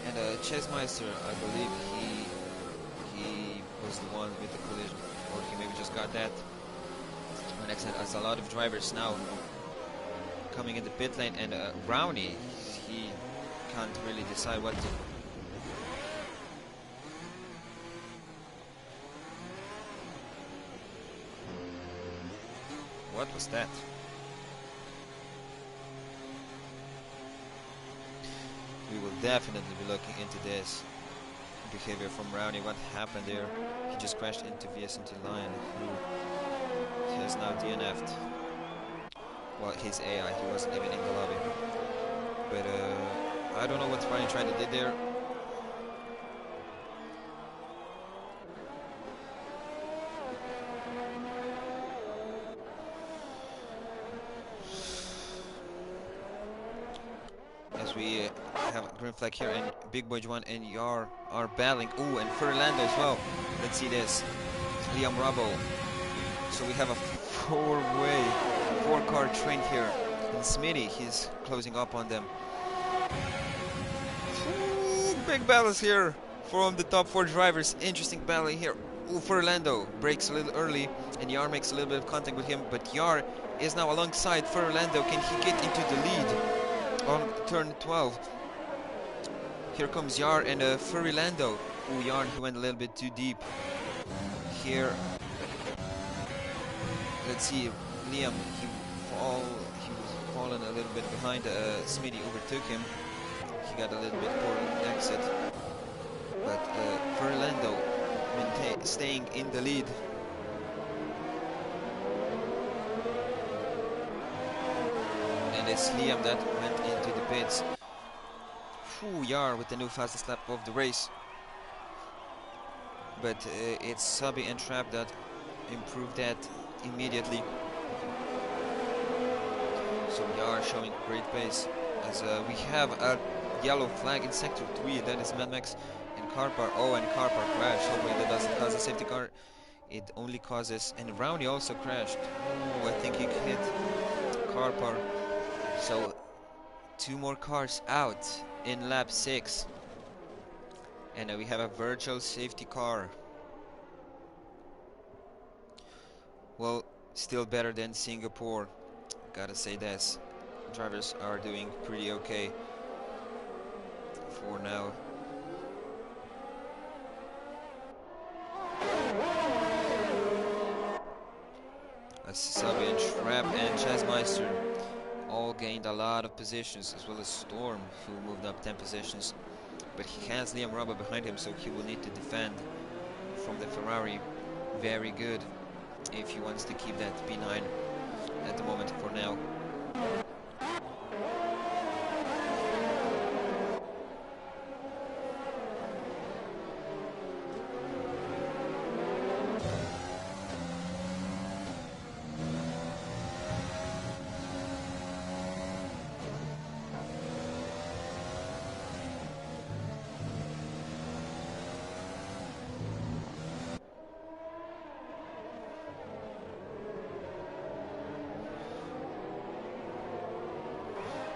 And Chesmeister, I believe he was the one with the collision, or he maybe just got that. And next, as a lot of drivers now coming in the pit lane, and Rowney, he can't really decide what to. What was that? We will definitely be looking into this. behavior from Rowney. What happened there? He just crashed into VSMT Lion, who has now DNF'd. Well, his AI, he wasn't even in the lobby. But I don't know what Ryan tried to do there. As we have a green flag here, and Big Boy Juan and Yar are battling. Ooh, and Fernando as well. Let's see this. Liam Rubble. So we have a four-car train here. And Smitty, he's closing up on them. Ooh, big battles here from the top 4 drivers. Interesting battle here. Ooh, Fernando breaks a little early, and Yar makes a little bit of contact with him, but Yar is now alongside Fernando. Can he get into the lead on turn 12? Here comes Yar and Fernando. Ooh, Yar, he went a little bit too deep. Here, let's see, Liam, he was fallen a little bit behind. Smitty overtook him. He got a little bit poor exit, but Fernando staying in the lead. And it's Liam that went into the pits. Ooh, Yar with the new fastest lap of the race. But it's Sabi and Trap that improved that immediately. So Yar showing great pace as we have a yellow flag in sector 3. That is Mad Max and Carpar. Oh, and Carpar crashed. Hopefully that doesn't cause a safety car. It only causes, and Rowney also crashed. Oh, I think he hit Carpar. So 2 more cars out in lap 6. And we have a virtual safety car. Well, still better than Singapore. Gotta say this. Drivers are doing pretty okay for now. Sabi and Trap and Chazmeister all gained a lot of positions, as well as Storm, who moved up 10 positions. But he has Liam Rubber behind him, so he will need to defend from the Ferrari very good if he wants to keep that P9 at the moment for now.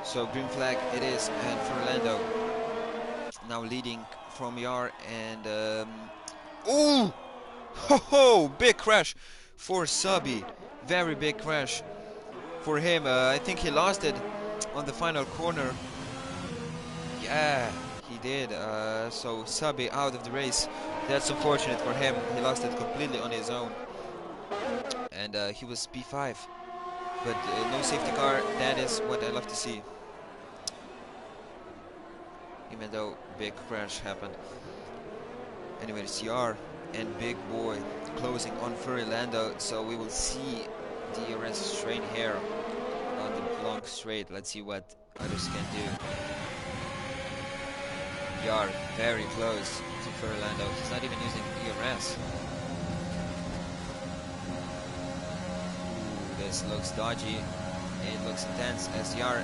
So green flag it is, and Fernando now leading from Yar, and ooh, ho, big crash for Sabi, very big crash for him. I think he lost it on the final corner. Yeah, he did. So Sabi out of the race. That's unfortunate for him. He lost it completely on his own, and he was P5. But no safety car. That is what I love to see. Even though big crash happened. Anyway, CR and Big Boy closing on Fernando, so we will see DRS straight here on the long straight. Let's see what others can do. Yar very close to Fernando. He's not even using DRS. Ooh, this looks dodgy. It looks intense as Yar,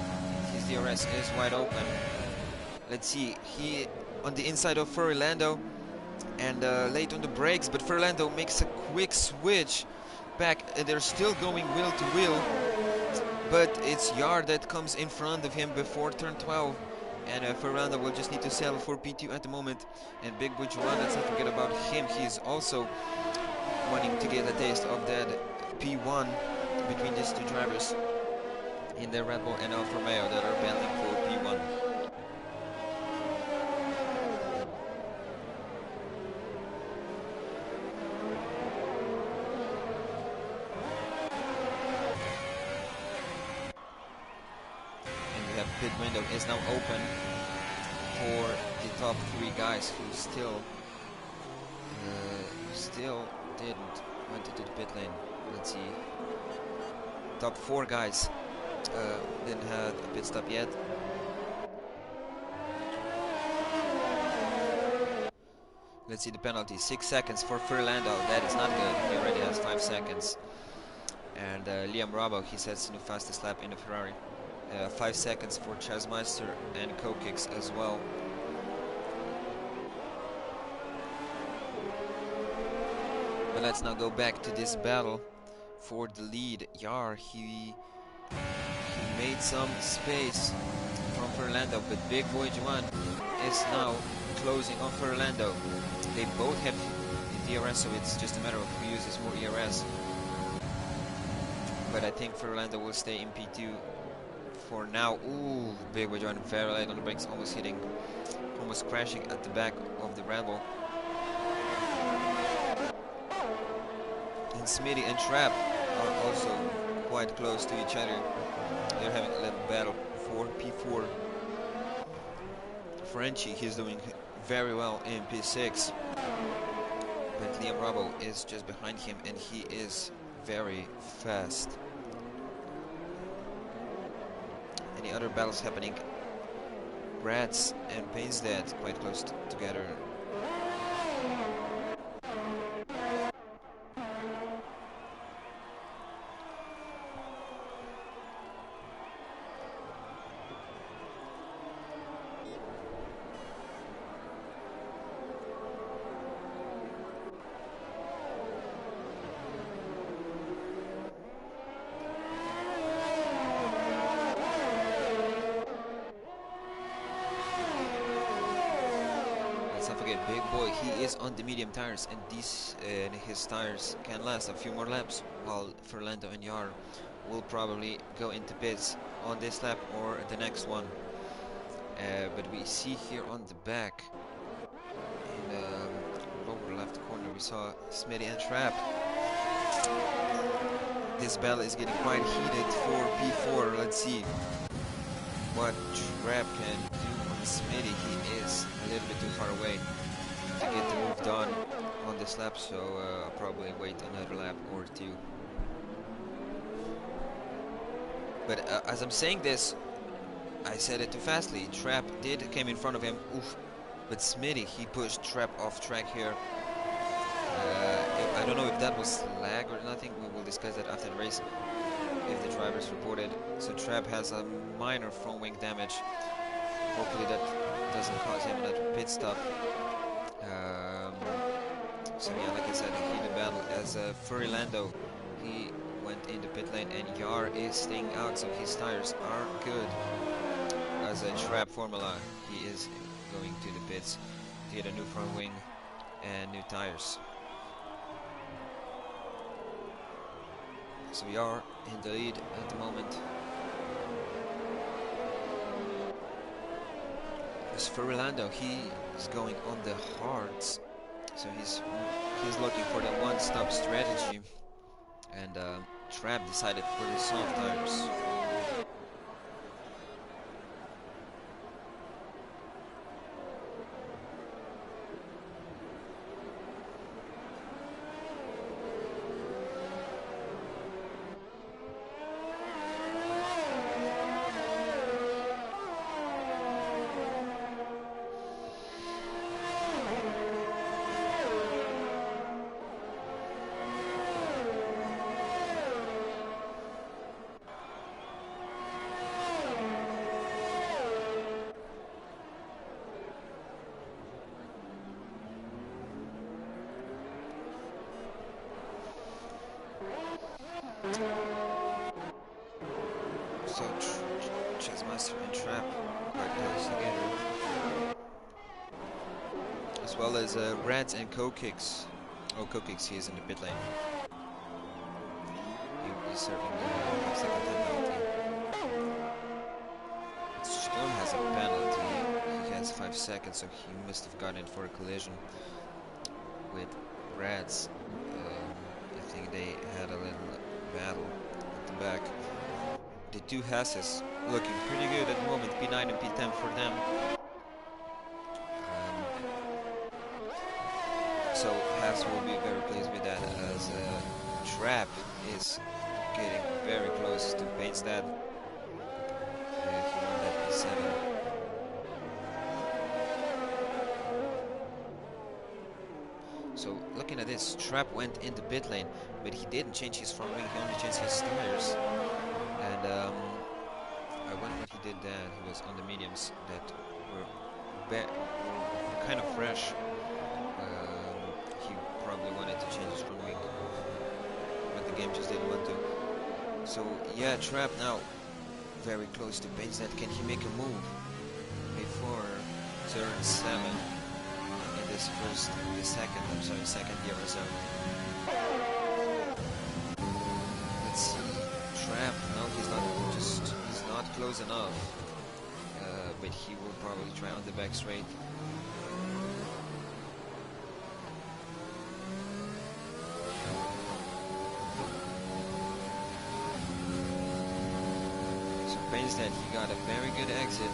his DRS is wide open. Let's see, he on the inside of Fernando and late on the brakes, but Fernando makes a quick switch back, and they're still going wheel to wheel, but it's Yar that comes in front of him before turn 12, and Fernando will just need to settle for P2 at the moment. And Big Boy Juan, let's not forget about him, he's also wanting to get a taste of that P1 between these two drivers in the Red Bull and Alfa Romeo that are battling for P1. Pit window is now open for the top 3 guys who still Still didn't went into the pit lane. Let's see. Top 4 guys didn't have a pit stop yet. Let's see the penalty. 6 seconds for Fernando. That is not good. He already has 5 seconds. And Liam Rabo, he sets the new fastest lap in the Ferrari. 5 seconds for Chasmeister and Kokix as well. But let's now go back to this battle for the lead. Yar, he made some space from Fernando, but Big Boy Juan is now closing on Fernando. They both have DRS, so it's just a matter of who uses more ERS. But I think Fernando will stay in P2 for now. Ooh, Big Boy Juan very late on the brakes, almost crashing at the back of the Red Bull. And Smitty and Trap are also quite close to each other. They're having a little battle for P4. Frenchie, he's doing very well in P6. But Liam Rabo is just behind him and he is very fast. Any other battles happening? Rats and Painsdead quite close together. Big Boy, he is on the medium tires, and his tires can last a few more laps, while Fernando and Yar will probably go into pits on this lap or the next one. But we see here on the back, in the lower left corner, we saw Smitty and Trap. This battle is getting quite heated for P4. Let's see what Trap can do on Smitty. He is a little bit too far away to get the move done on this lap, so I'll probably wait another lap or two. But as I'm saying this, I said it too fastly. Trap came in front of him, oof, but Smitty, he pushed Trap off track here. I don't know if that was lag or nothing. We will discuss that after the race, if the drivers reported. So Trap has a minor front wing damage. Hopefully that doesn't cause him another pit stop. So yeah, like I said, a heated battle as Fernando, he went in the pit lane and Yar is staying out, so his tires are good. As a Trap formula, he is going to the pits to get a new front wing and new tires. So we are in the lead at the moment. As Fernando, he is going on the hards, so he's looking for the one-stop strategy, and Trap decided for the soft tires. So Chessmaster and Trap quite close together, as well as Rats and Kokix. Oh, Kokix, he is in the pit lane. He will be serving the 5-second penalty. Stone has a penalty. He has 5 seconds, so he must have gotten it for a collision with Rats. I think they had a little battle at the back. The two Hasses looking pretty good at the moment, P9 and P10 for them. So Lars will be very pleased with that, as Trap is getting very close to Painstad. He won that P7. So looking at this, Trap went in the pit lane, but he didn't change his front wing, he only changed his tires. And I wonder what he did there. He was on the mediums that were kind of fresh. He probably wanted to change his front wing, but the game just didn't want to. So yeah, Trap now very close to Painstad. Can he make a move before turn 7 in this second year or so? Let's see. Trap, no, he's not close enough, but he will probably try on the back straight. So Painstad, he got a very good exit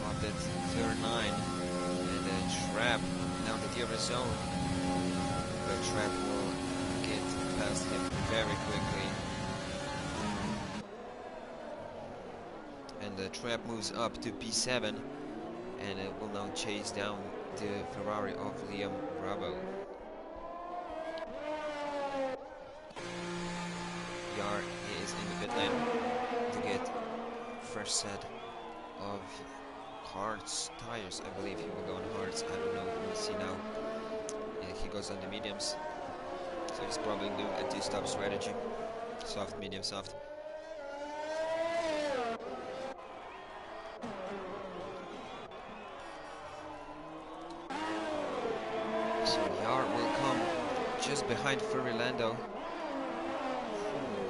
of that third line, and then Trap, now the DRS zone, but Trap will get past him very quickly. And the Trap moves up to P7 and will now chase down the Ferrari of Liam Bravo. Yar is in the pit lane to get first set of hards tires. I believe he will go on hards. I don't know. We'll see now. Yeah, he goes on the mediums, so he's probably doing a two-stop strategy: soft, medium, soft. Just behind Furry Lando.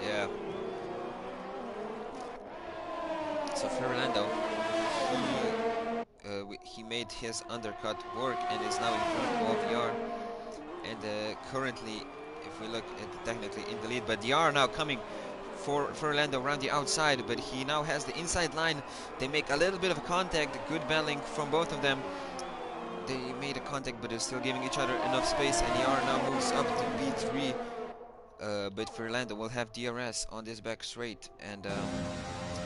Yeah. So Furry Lando, he made his undercut work and is now in front of Yar. And currently, if we look at technically in the lead, but Yar now coming for Furry Lando around the outside, but he now has the inside line. They make a little bit of contact, good battling from both of them. They made a contact, but they're still giving each other enough space, and Yar now moves up to B3. But Fernando will have DRS on this back straight, and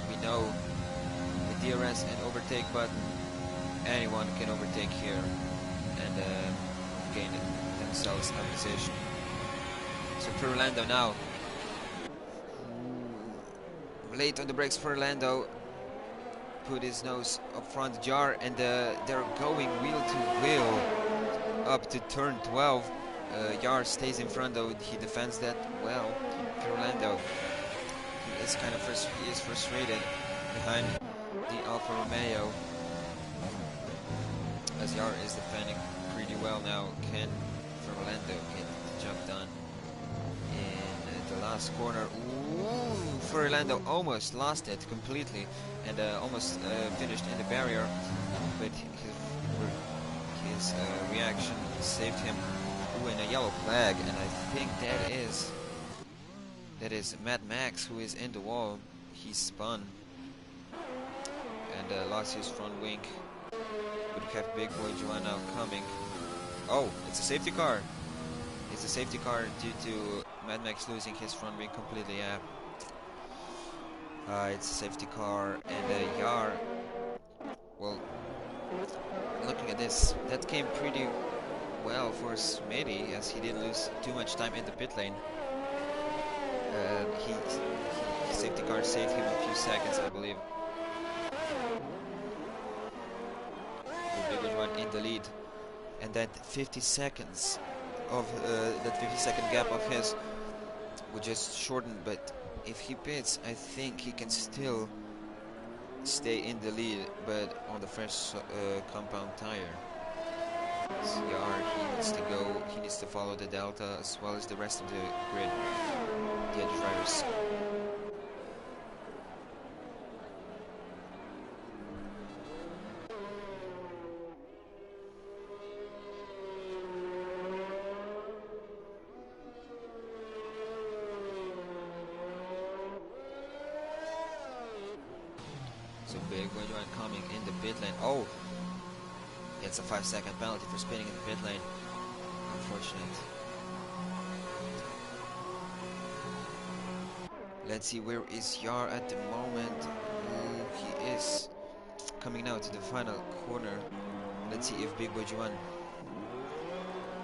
we know the DRS and overtake button, anyone can overtake here and gain themselves a position. So Fernando now late on the brakes. Fernando put his nose up front. Yar, and they're going wheel to wheel up to turn 12. Yar stays in front though, he defends that well. Orlando, he is kind of frustrated behind the Alfa Romeo, as Yar is defending pretty well now. Can Orlando get the job done in the last corner? Ooh, Orlando almost lost it completely and almost finished in the barrier, but his reaction saved him. Ooh, and a yellow flag, and I think that is Mad Max who is in the wall. He spun and lost his front wing. Would have Big Boy Joan now coming. Oh, it's a safety car. It's a safety car due to Mad Max losing his front wing completely. Yeah. It's a safety car, and Yar, well, looking at this, that came pretty well for Smitty, as he didn't lose too much time in the pit lane. His safety car saved him a few seconds, I believe. The big one in the lead, and that 50 seconds of that 50-second gap of his would just shorten, but if he pits, I think he can still stay in the lead, but on the fresh compound tire. Yar, he needs to follow the Delta as well as the rest of the grid, the other drivers. So Big Boy Joan coming in the pit lane. Oh, it's a 5-second penalty for spinning in the pit lane. Unfortunate. Let's see, where is Yar at the moment? Ooh, he is coming now to the final corner. Let's see if Big Boy Juan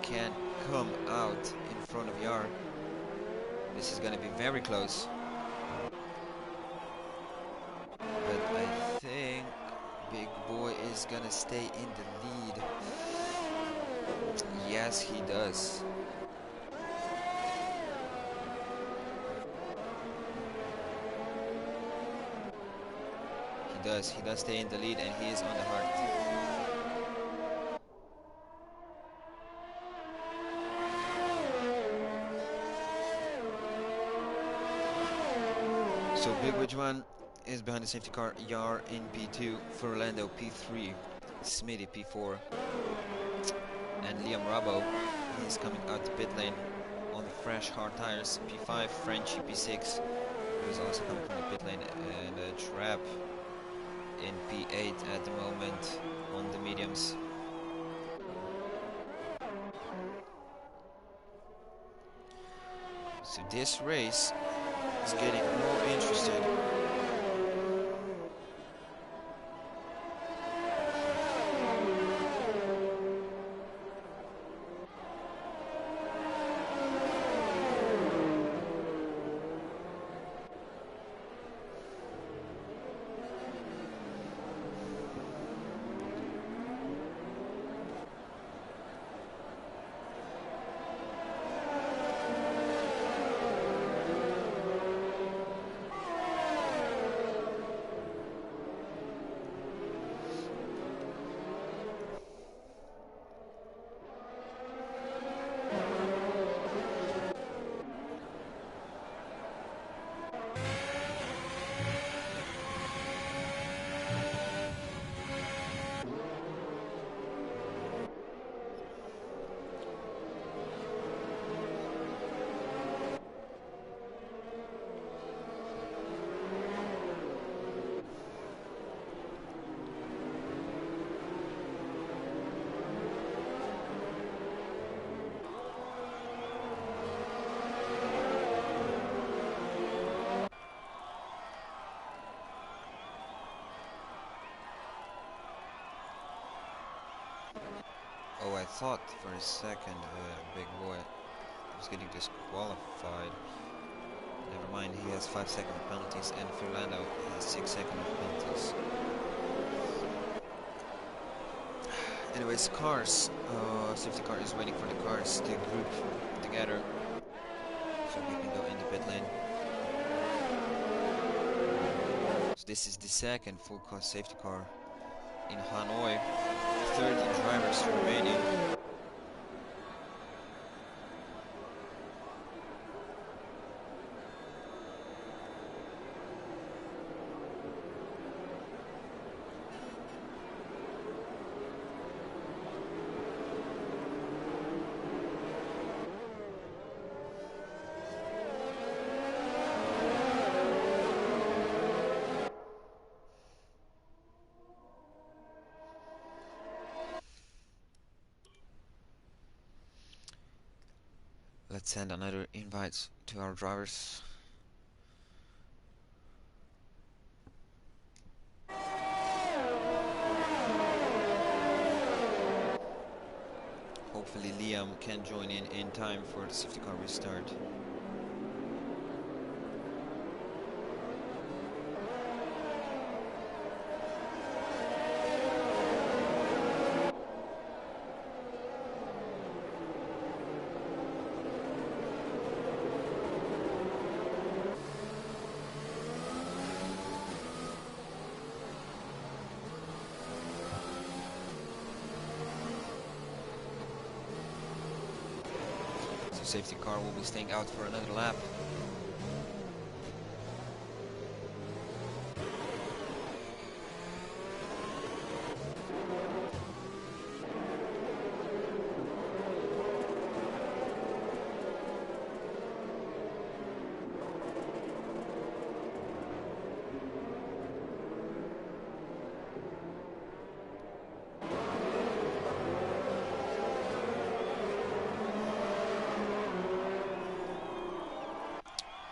can come out in front of Yar. This is gonna be very close. But I think Big Boy is gonna stay in the lead. Yes, he does. He does stay in the lead, and he is on the heart. So Big Boy Juan is behind the safety car, Yar in P2, Fernando P3, Smitty P4, and Liam Rabo, he's coming out the pit lane on the fresh hard tires, P5, Frenchie P6, who's also coming from the pit lane, and Trap in P8 at the moment on the mediums. So this race is getting more interested. Oh, I thought for a second Big Boy was getting disqualified. Never mind, he has 5-second penalties, and Fernando has 6-second penalties. Anyways, cars. Safety car is waiting for the cars to group together so we can go in the pit lane. So this is the second full cost safety car in Hanoi. 30 drivers remaining. Let's send another invite to our drivers. Hopefully Liam can join in time for the safety car restart. Safety car will be staying out for another lap.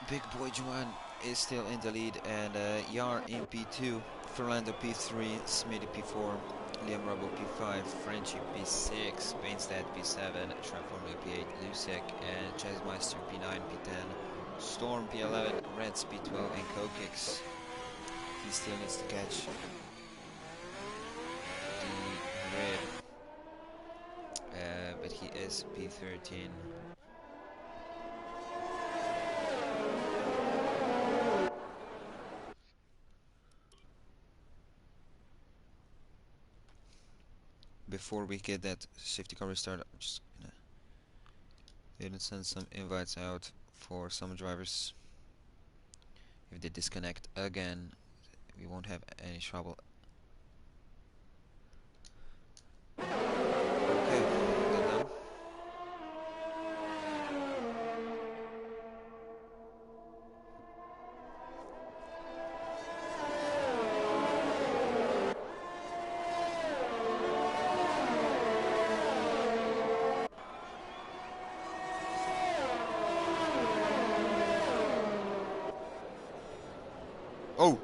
Big Boy Juan is still in the lead, and Yar in P2, Fernando P3, Smitty P4, Liam Rubble P5, Frenchie P6, Bainstead P7, Transformer P8, Lusek, and Chessmeister P9, P10, Storm P11, Reds P12, and Kokix. He still needs to catch the grid, but he is P13. Before we get that safety car restart, I'm just gonna send some invites out for some drivers. If they disconnect again, we won't have any trouble. Okay, good now. Oh!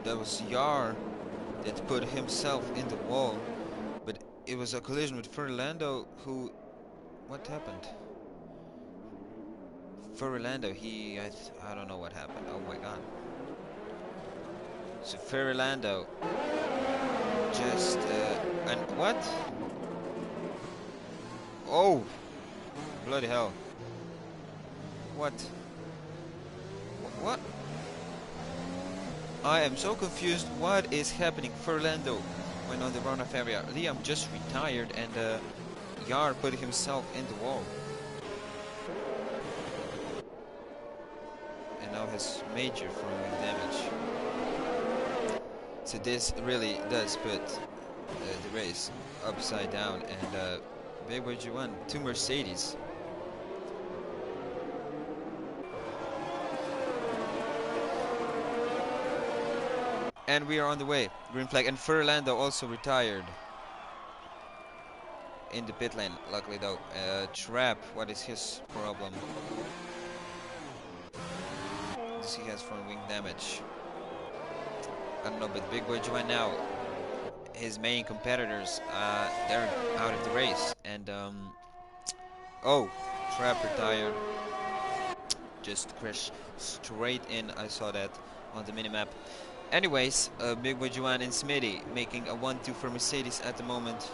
That was Yar that put himself in the wall, but it was a collision with Fernando who... What happened? Fernando, I don't know what happened. Oh my god. So Fernando just... and what? Oh! Bloody hell. What? What? I am so confused. What is happening? Fernando went on the runoff area. Liam just retired, and Yar put himself in the wall. And now has major front wing damage. So this really does put the race upside down. And Big Boy G1, 2 Mercedes. And we are on the way. Green flag. And Fernando also retired in the pit lane. Luckily though. Trap, what is his problem? Does he has front wing damage? I don't know, but Big Boy Joy now, his main competitors, they're out of the race. And oh, Trap retired. Just crashed straight in. I saw that on the minimap. Anyways, Big Boy Juan and Smitty making a 1-2 for Mercedes at the moment.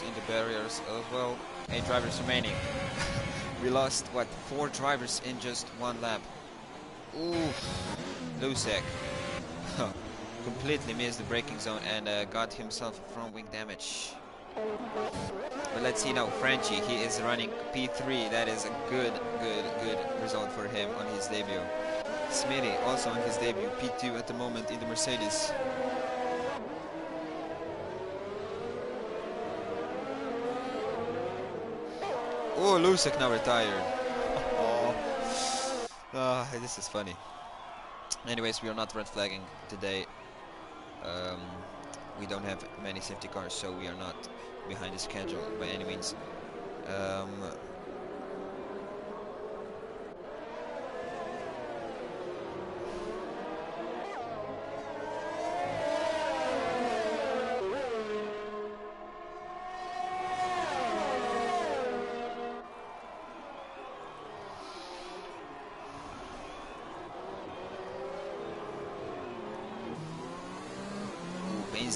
In the barriers as well. 8 drivers remaining. We lost, what, 4 drivers in just 1 lap. Ooh, Lusek completely missed the braking zone and got himself front wing damage. But let's see now, Frenchie, he is running P3. That is a good result for him on his debut. Smitty also on his debut, P2 at the moment in the Mercedes. Oh, Lusek now retired. Oh, this is funny. Anyways, we are not red flagging today. We don't have many safety cars, so we are not behind the schedule by any means.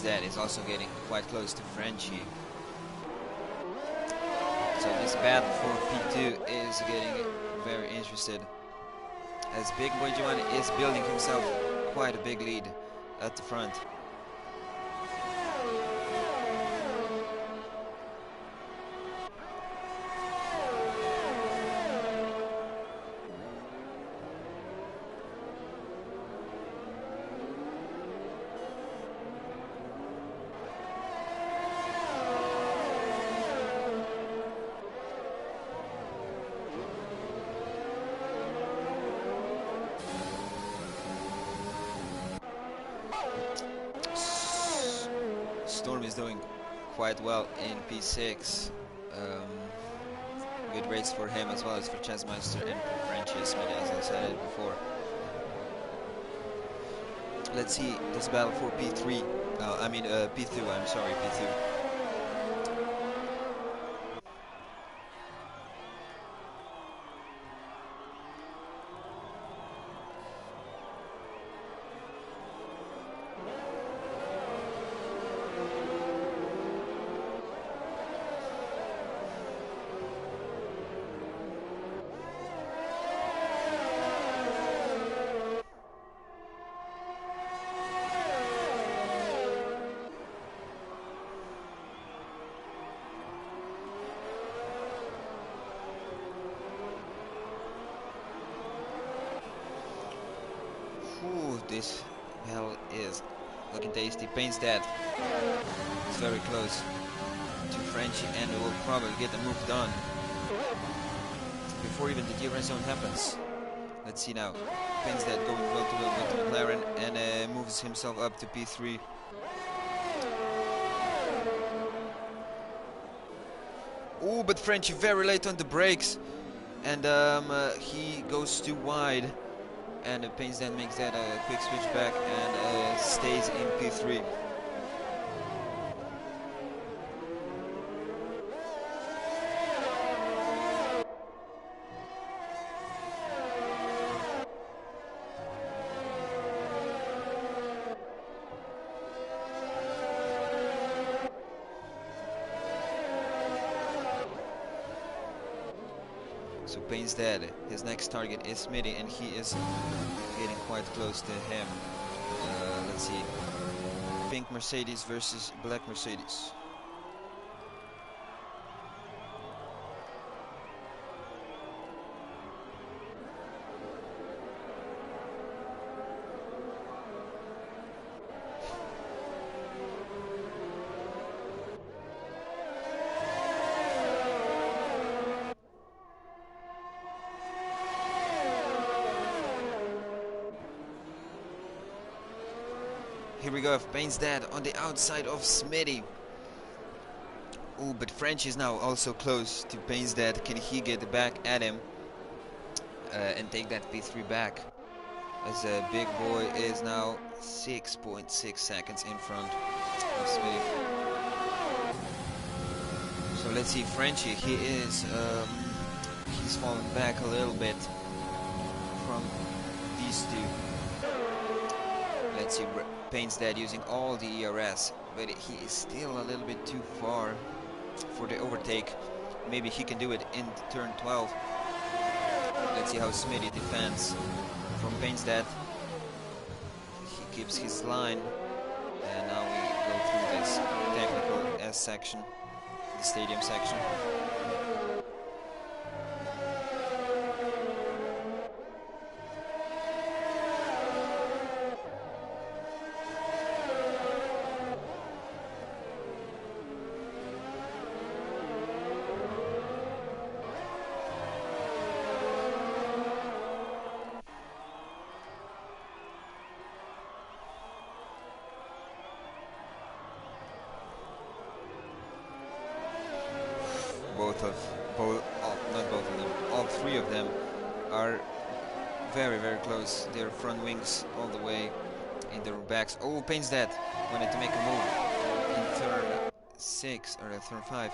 That is also getting quite close to Frenchie. So this battle for P2 is getting very interested, as Big Boy Joan is building himself quite a big lead at the front. Storm is doing quite well in P6. Good race for him as well as for Chessmeister and for Frenchie Smith, as I said it before. Let's see this battle for P3. P2. I'm sorry, P2. Ooh, this hell is looking tasty. Pain's dead. It's very close to Frenchie and will probably get the move done before even the DRS zone happens. Let's see now. Pain's dead going well to McLaren and moves himself up to P3. Oh, but Frenchie very late on the brakes and he goes too wide. And Pain's then makes that a quick switch back and stays in P3. So Pain's dead. His next target is Smitty, and he is getting quite close to him. Let's see. Pink Mercedes versus black Mercedes. Here we go, Pain's dead on the outside of Smitty. Oh, but French is now also close to Pain's dead. Can he get back at him and take that P3 back? As a big boy is now 6.6 seconds in front of Smitty. So let's see, Frenchie, he's fallen back a little bit from these two. Let's see, Pain's dead using all the ERS, but he is still a little bit too far for the overtake. Maybe he can do it in turn 12. Let's see how Smitty defends from Pain's dead. He keeps his line, and now we go through this technical S section, the stadium section. All three of them are very, very close. Their front wings all the way in their backs. Oh, Pain's dead. Wanted to make a move in turn 6 or turn 5.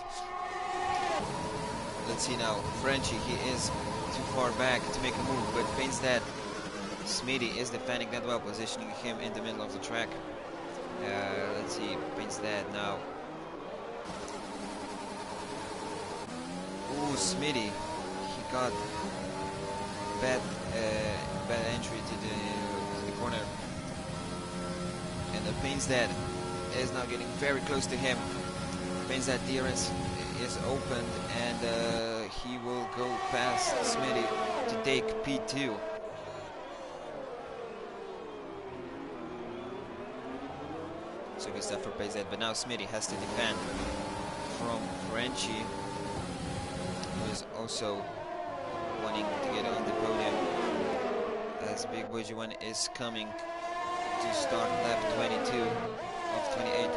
Let's see now. Frenchie, he is too far back to make a move, but Pain's dead. Smitty is defending that well, positioning him in the middle of the track. Let's see. Pain's dead now. Ooh, Smitty, he got bad entry to the corner, and the Pain's dead is now getting very close to him. Pain's dead DRS is opened, and he will go past Smitty to take P2. So good stuff for Pain's dead, but now Smitty has to defend from Frenchie, is also wanting to get on the podium, as Big Boy G1 is coming to start lap 22 of 28.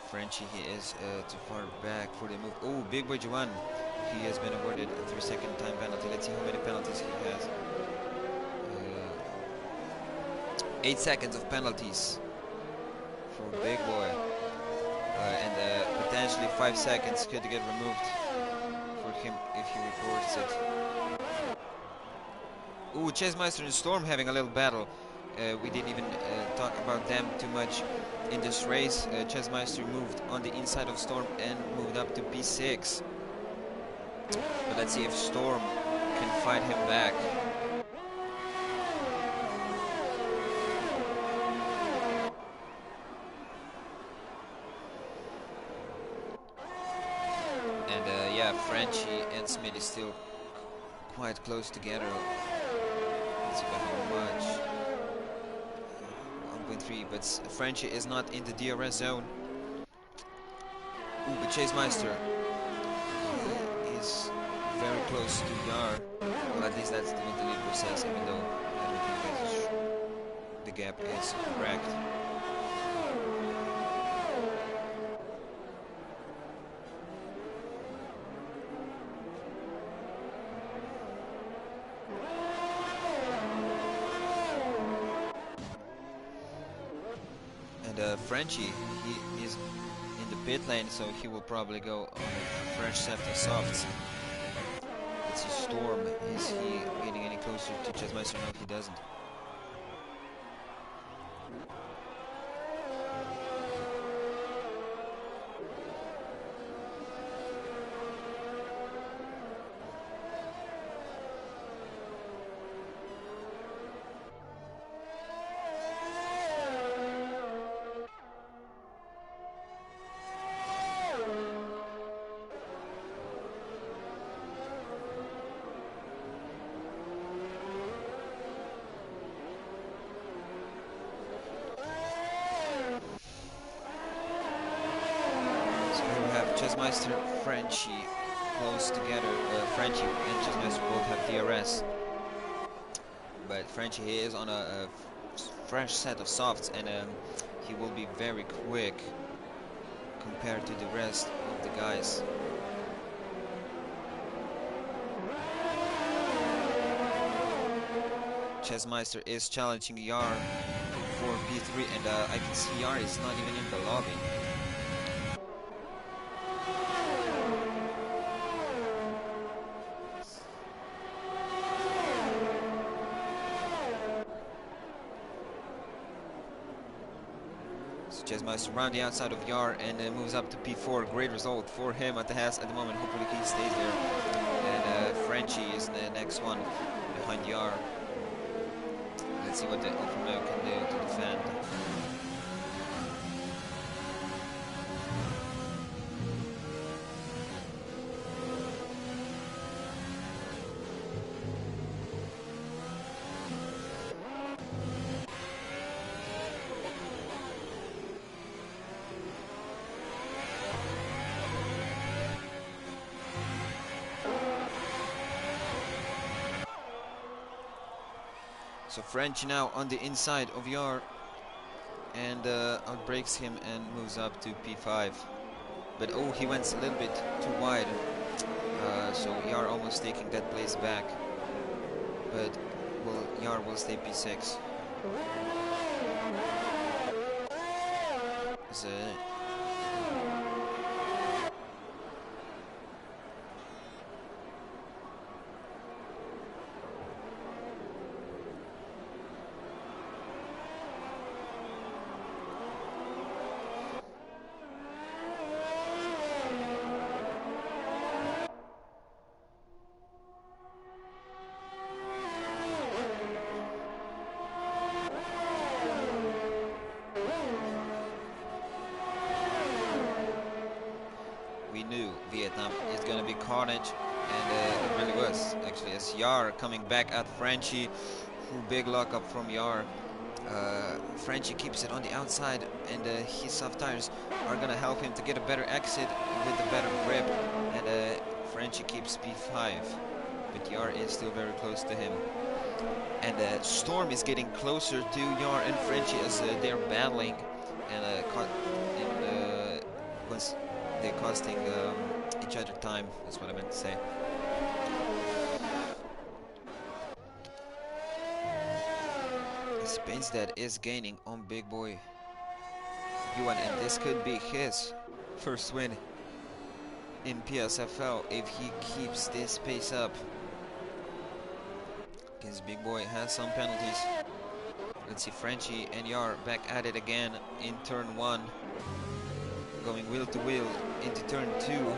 Frenchie, he is too far back for the move. Oh, Big Boy Juan, he has been awarded a 3-second time penalty. Let's see how many penalties he has. 8 seconds of penalties for Big Boy. And potentially 5 seconds could get removed for him if he reports it. Ooh, Chessmeister and Storm having a little battle. We didn't even talk about them too much in this race. Chessmeister moved on the inside of Storm and moved up to P6. But let's see if Storm can fight him back. And yeah, Frenchie and Smith is still quite close together. Let's see by how much. 1.3, but Frenchie is not in the DRS zone. Ooh, but Chessmeister is very close to Yar. Well, at least that's what the leader says, even though I don't think the gap is correct. And Frenchie, he is in the pit lane, so he will probably go on a fresh set of softs. Let's see, Storm, is he getting any closer to Chessmeister? No, he doesn't. Chessmeister, Frenchie close together. Frenchie and Chessmeister both have DRS, but Frenchie, he is on a fresh set of softs, and he will be very quick compared to the rest of the guys. Chessmeister is challenging Yar for P3, and I can see Yar is not even in the lobby. Chessmeister around the outside of Yar and moves up to P4. Great result for him at the Haas at the moment. Hopefully he stays there. And Frenchie is the next one behind Yar. Let's see what the Alfa Romeo can do to defend. So French now on the inside of Yar and outbreaks him and moves up to P5. But oh, he went a little bit too wide. So Yar almost taking that place back. But well, Yar will stay P6. So, Vietnam. It's gonna be carnage, and it really was actually. As Yar coming back at Frenchie, big lockup from Yar. Frenchie keeps it on the outside, and his soft tires are gonna help him to get a better exit with a better grip, and Frenchie keeps P5, but Yar is still very close to him. And Storm is getting closer to Yar and Frenchie as they're battling, and once they're costing each other time. That's what I meant to say. Spain's Dad is gaining on Big Boy Yuan, and this could be his first win in PSFL if he keeps this pace up. Because Big Boy has some penalties. Let's see, Frenchie and Yar back at it again in turn 1. Going wheel to wheel into turn 2.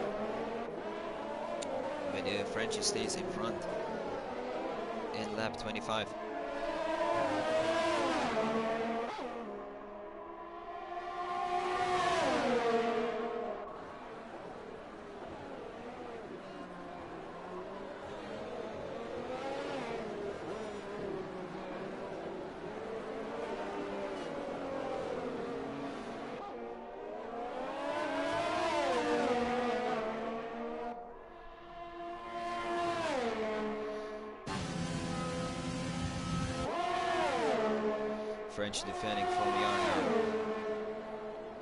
But Frenchie stays in front in lap 25. French defending from Yar now.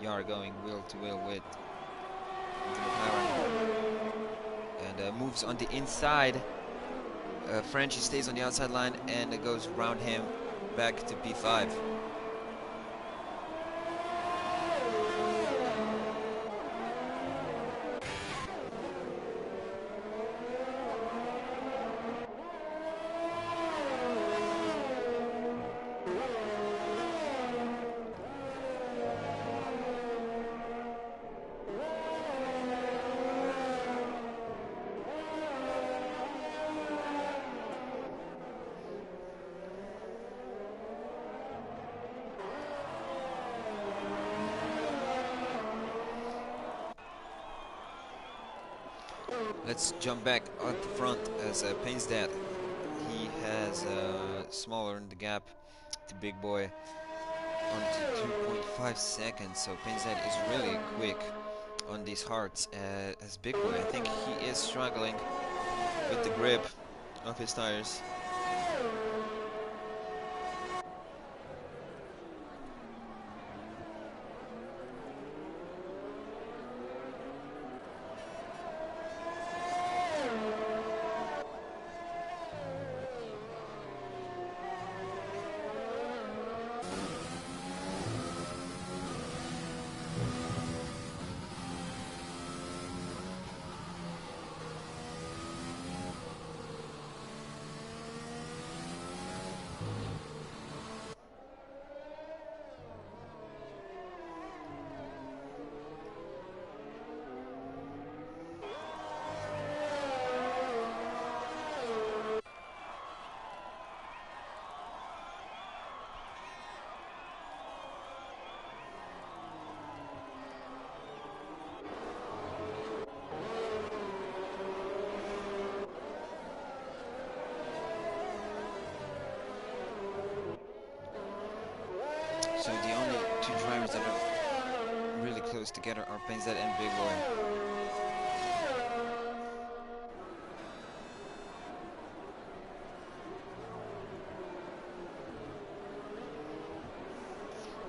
Yar going wheel to wheel with the McLaren. And moves on the inside. Frenchie stays on the outside line and goes around him back to P5. Let's jump back at the front as Payne's Dad. He has smaller in the gap to Big Boy on 2.5 seconds. So Payne's Dad is really quick on these hards. As Big Boy, I think he is struggling with the grip of his tires. So the only two drivers that are really close together are Payne's Dad and Big Boy.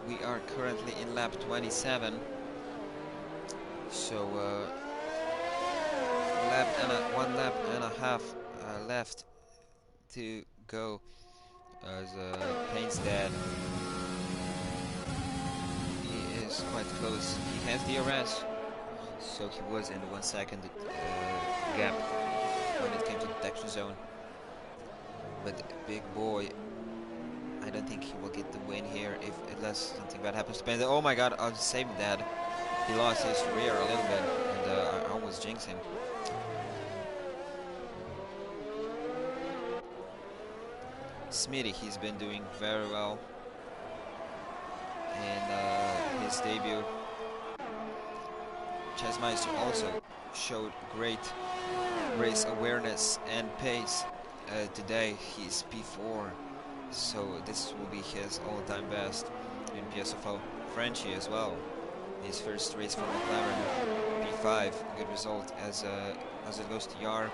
We are currently in lap 27. So one lap and a half left to go as Payne's Dad. Quite close. He has DRS, so he was in the 1 second gap when it came to the detection zone. But Big Boy, I don't think he will get the win here if unless something bad happens to Payne. Oh my God! I'll save Dad. He lost his rear a little bit, and I almost jinxed him. Smitty, he's been doing very well in his debut. Chesmeister also showed great race awareness and pace. Today he's P4, so this will be his all-time best in PSFL. Frenchie as well, his first race for McLaren, P5, good result. As it goes to Yar,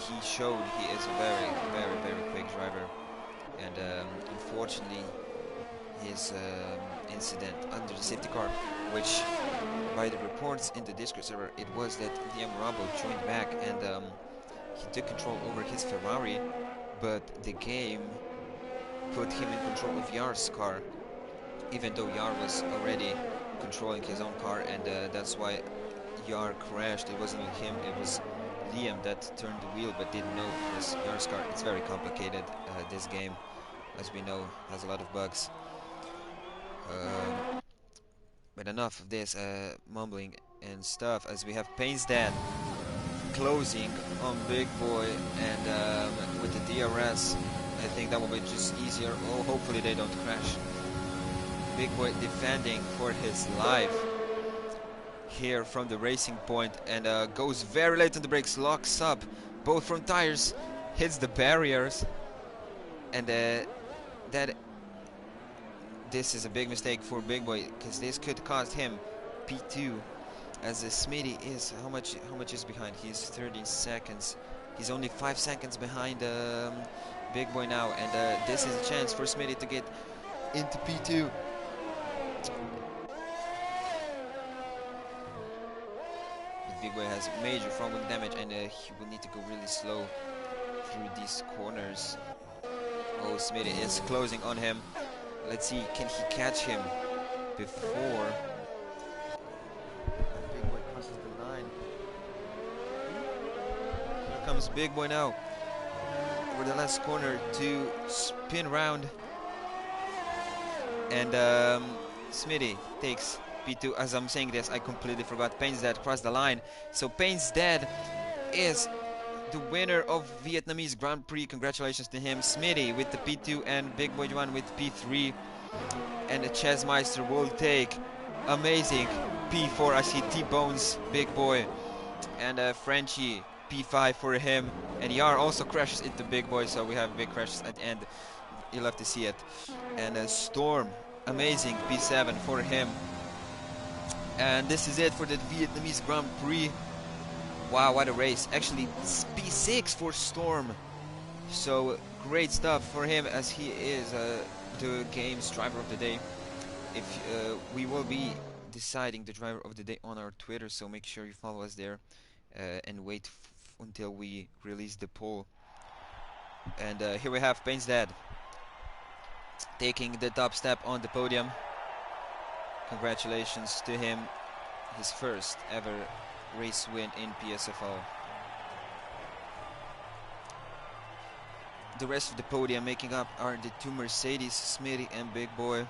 he showed he is a very quick driver, and unfortunately his incident under the safety car, which by the reports in the Discord server, it was that Liam Rambo joined back and he took control over his Ferrari, but the game put him in control of Yar's car, even though Yar was already controlling his own car, and that's why Yar crashed. It wasn't him, it was Liam that turned the wheel but didn't know, because Yar's car, it's very complicated. This game, as we know, has a lot of bugs. But enough of this mumbling and stuff, as we have Payne's dad closing on Big Boy, and with the DRS, I think that will be just easier. Oh, hopefully they don't crash. Big Boy defending for his life here from the racing point, and goes very late on the brakes, locks up both front tires, hits the barriers, and that this is a big mistake for Big Boy, because this could cost him P2, as Smitty is how much is behind. He's 13 seconds. He's only 5 seconds behind Big Boy now, and this is a chance for Smitty to get into P2. But Big Boy has major front wing damage, and he will need to go really slow through these corners. Oh, Smitty is closing on him. Let's see, can he catch him before Big Boy crosses the line? Here comes Big Boy now over the last corner to spin round, and Smitty takes P2. As I'm saying this, I completely forgot Payne's dad crossed the line. So Payne's dad is the winner of Vietnamese Grand Prix. Congratulations to him. Smitty with the P2 and Big Boy Juan with P3. And the Chessmeister will take amazing P4 as he T-bones Big Boy. And Frenchie P5 for him. And Yar also crashes into Big Boy, so we have big crashes at the end. You'll have to see it. And Storm, amazing P7 for him. And this is it for the Vietnamese Grand Prix. Wow, what a race. Actually, P6 for Storm. So, great stuff for him, as he is the game's driver of the day. If we will be deciding the driver of the day on our Twitter, so make sure you follow us there and wait until we release the poll. And here we have Payne's dad taking the top step on the podium. Congratulations to him, his first ever race win in PSFL. The rest of the podium making up are the two Mercedes, Smitty and Big Boy.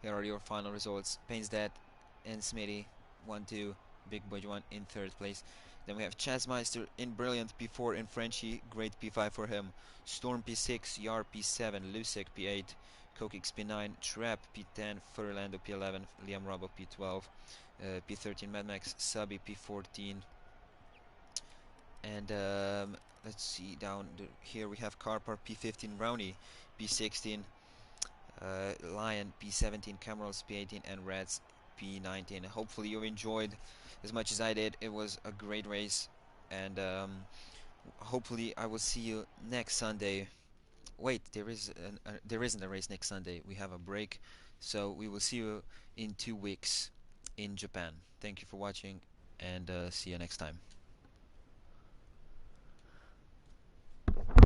Here are your final results. Payne's dad and Smitty 1-2, Big Boy 1 in third place. Then we have Chessmeister in brilliant P4 and Frenchie, great P5 for him. Storm P6, Yar P7, Lusek P8, Kokix P9, Trap P10, Furlando P11, Liam Robbo P12, P13 Mad Max, Subby P14. And let's see down here we have Carpar P15, Rowney P16, Lion P17, Camerals P18, and Reds P19. Hopefully you enjoyed as much as I did. It was a great race, and hopefully I will see you next Sunday. Wait, there isn't a race next Sunday. We have a break, so we will see you in 2 weeks in Japan. Thank you for watching, and see you next time.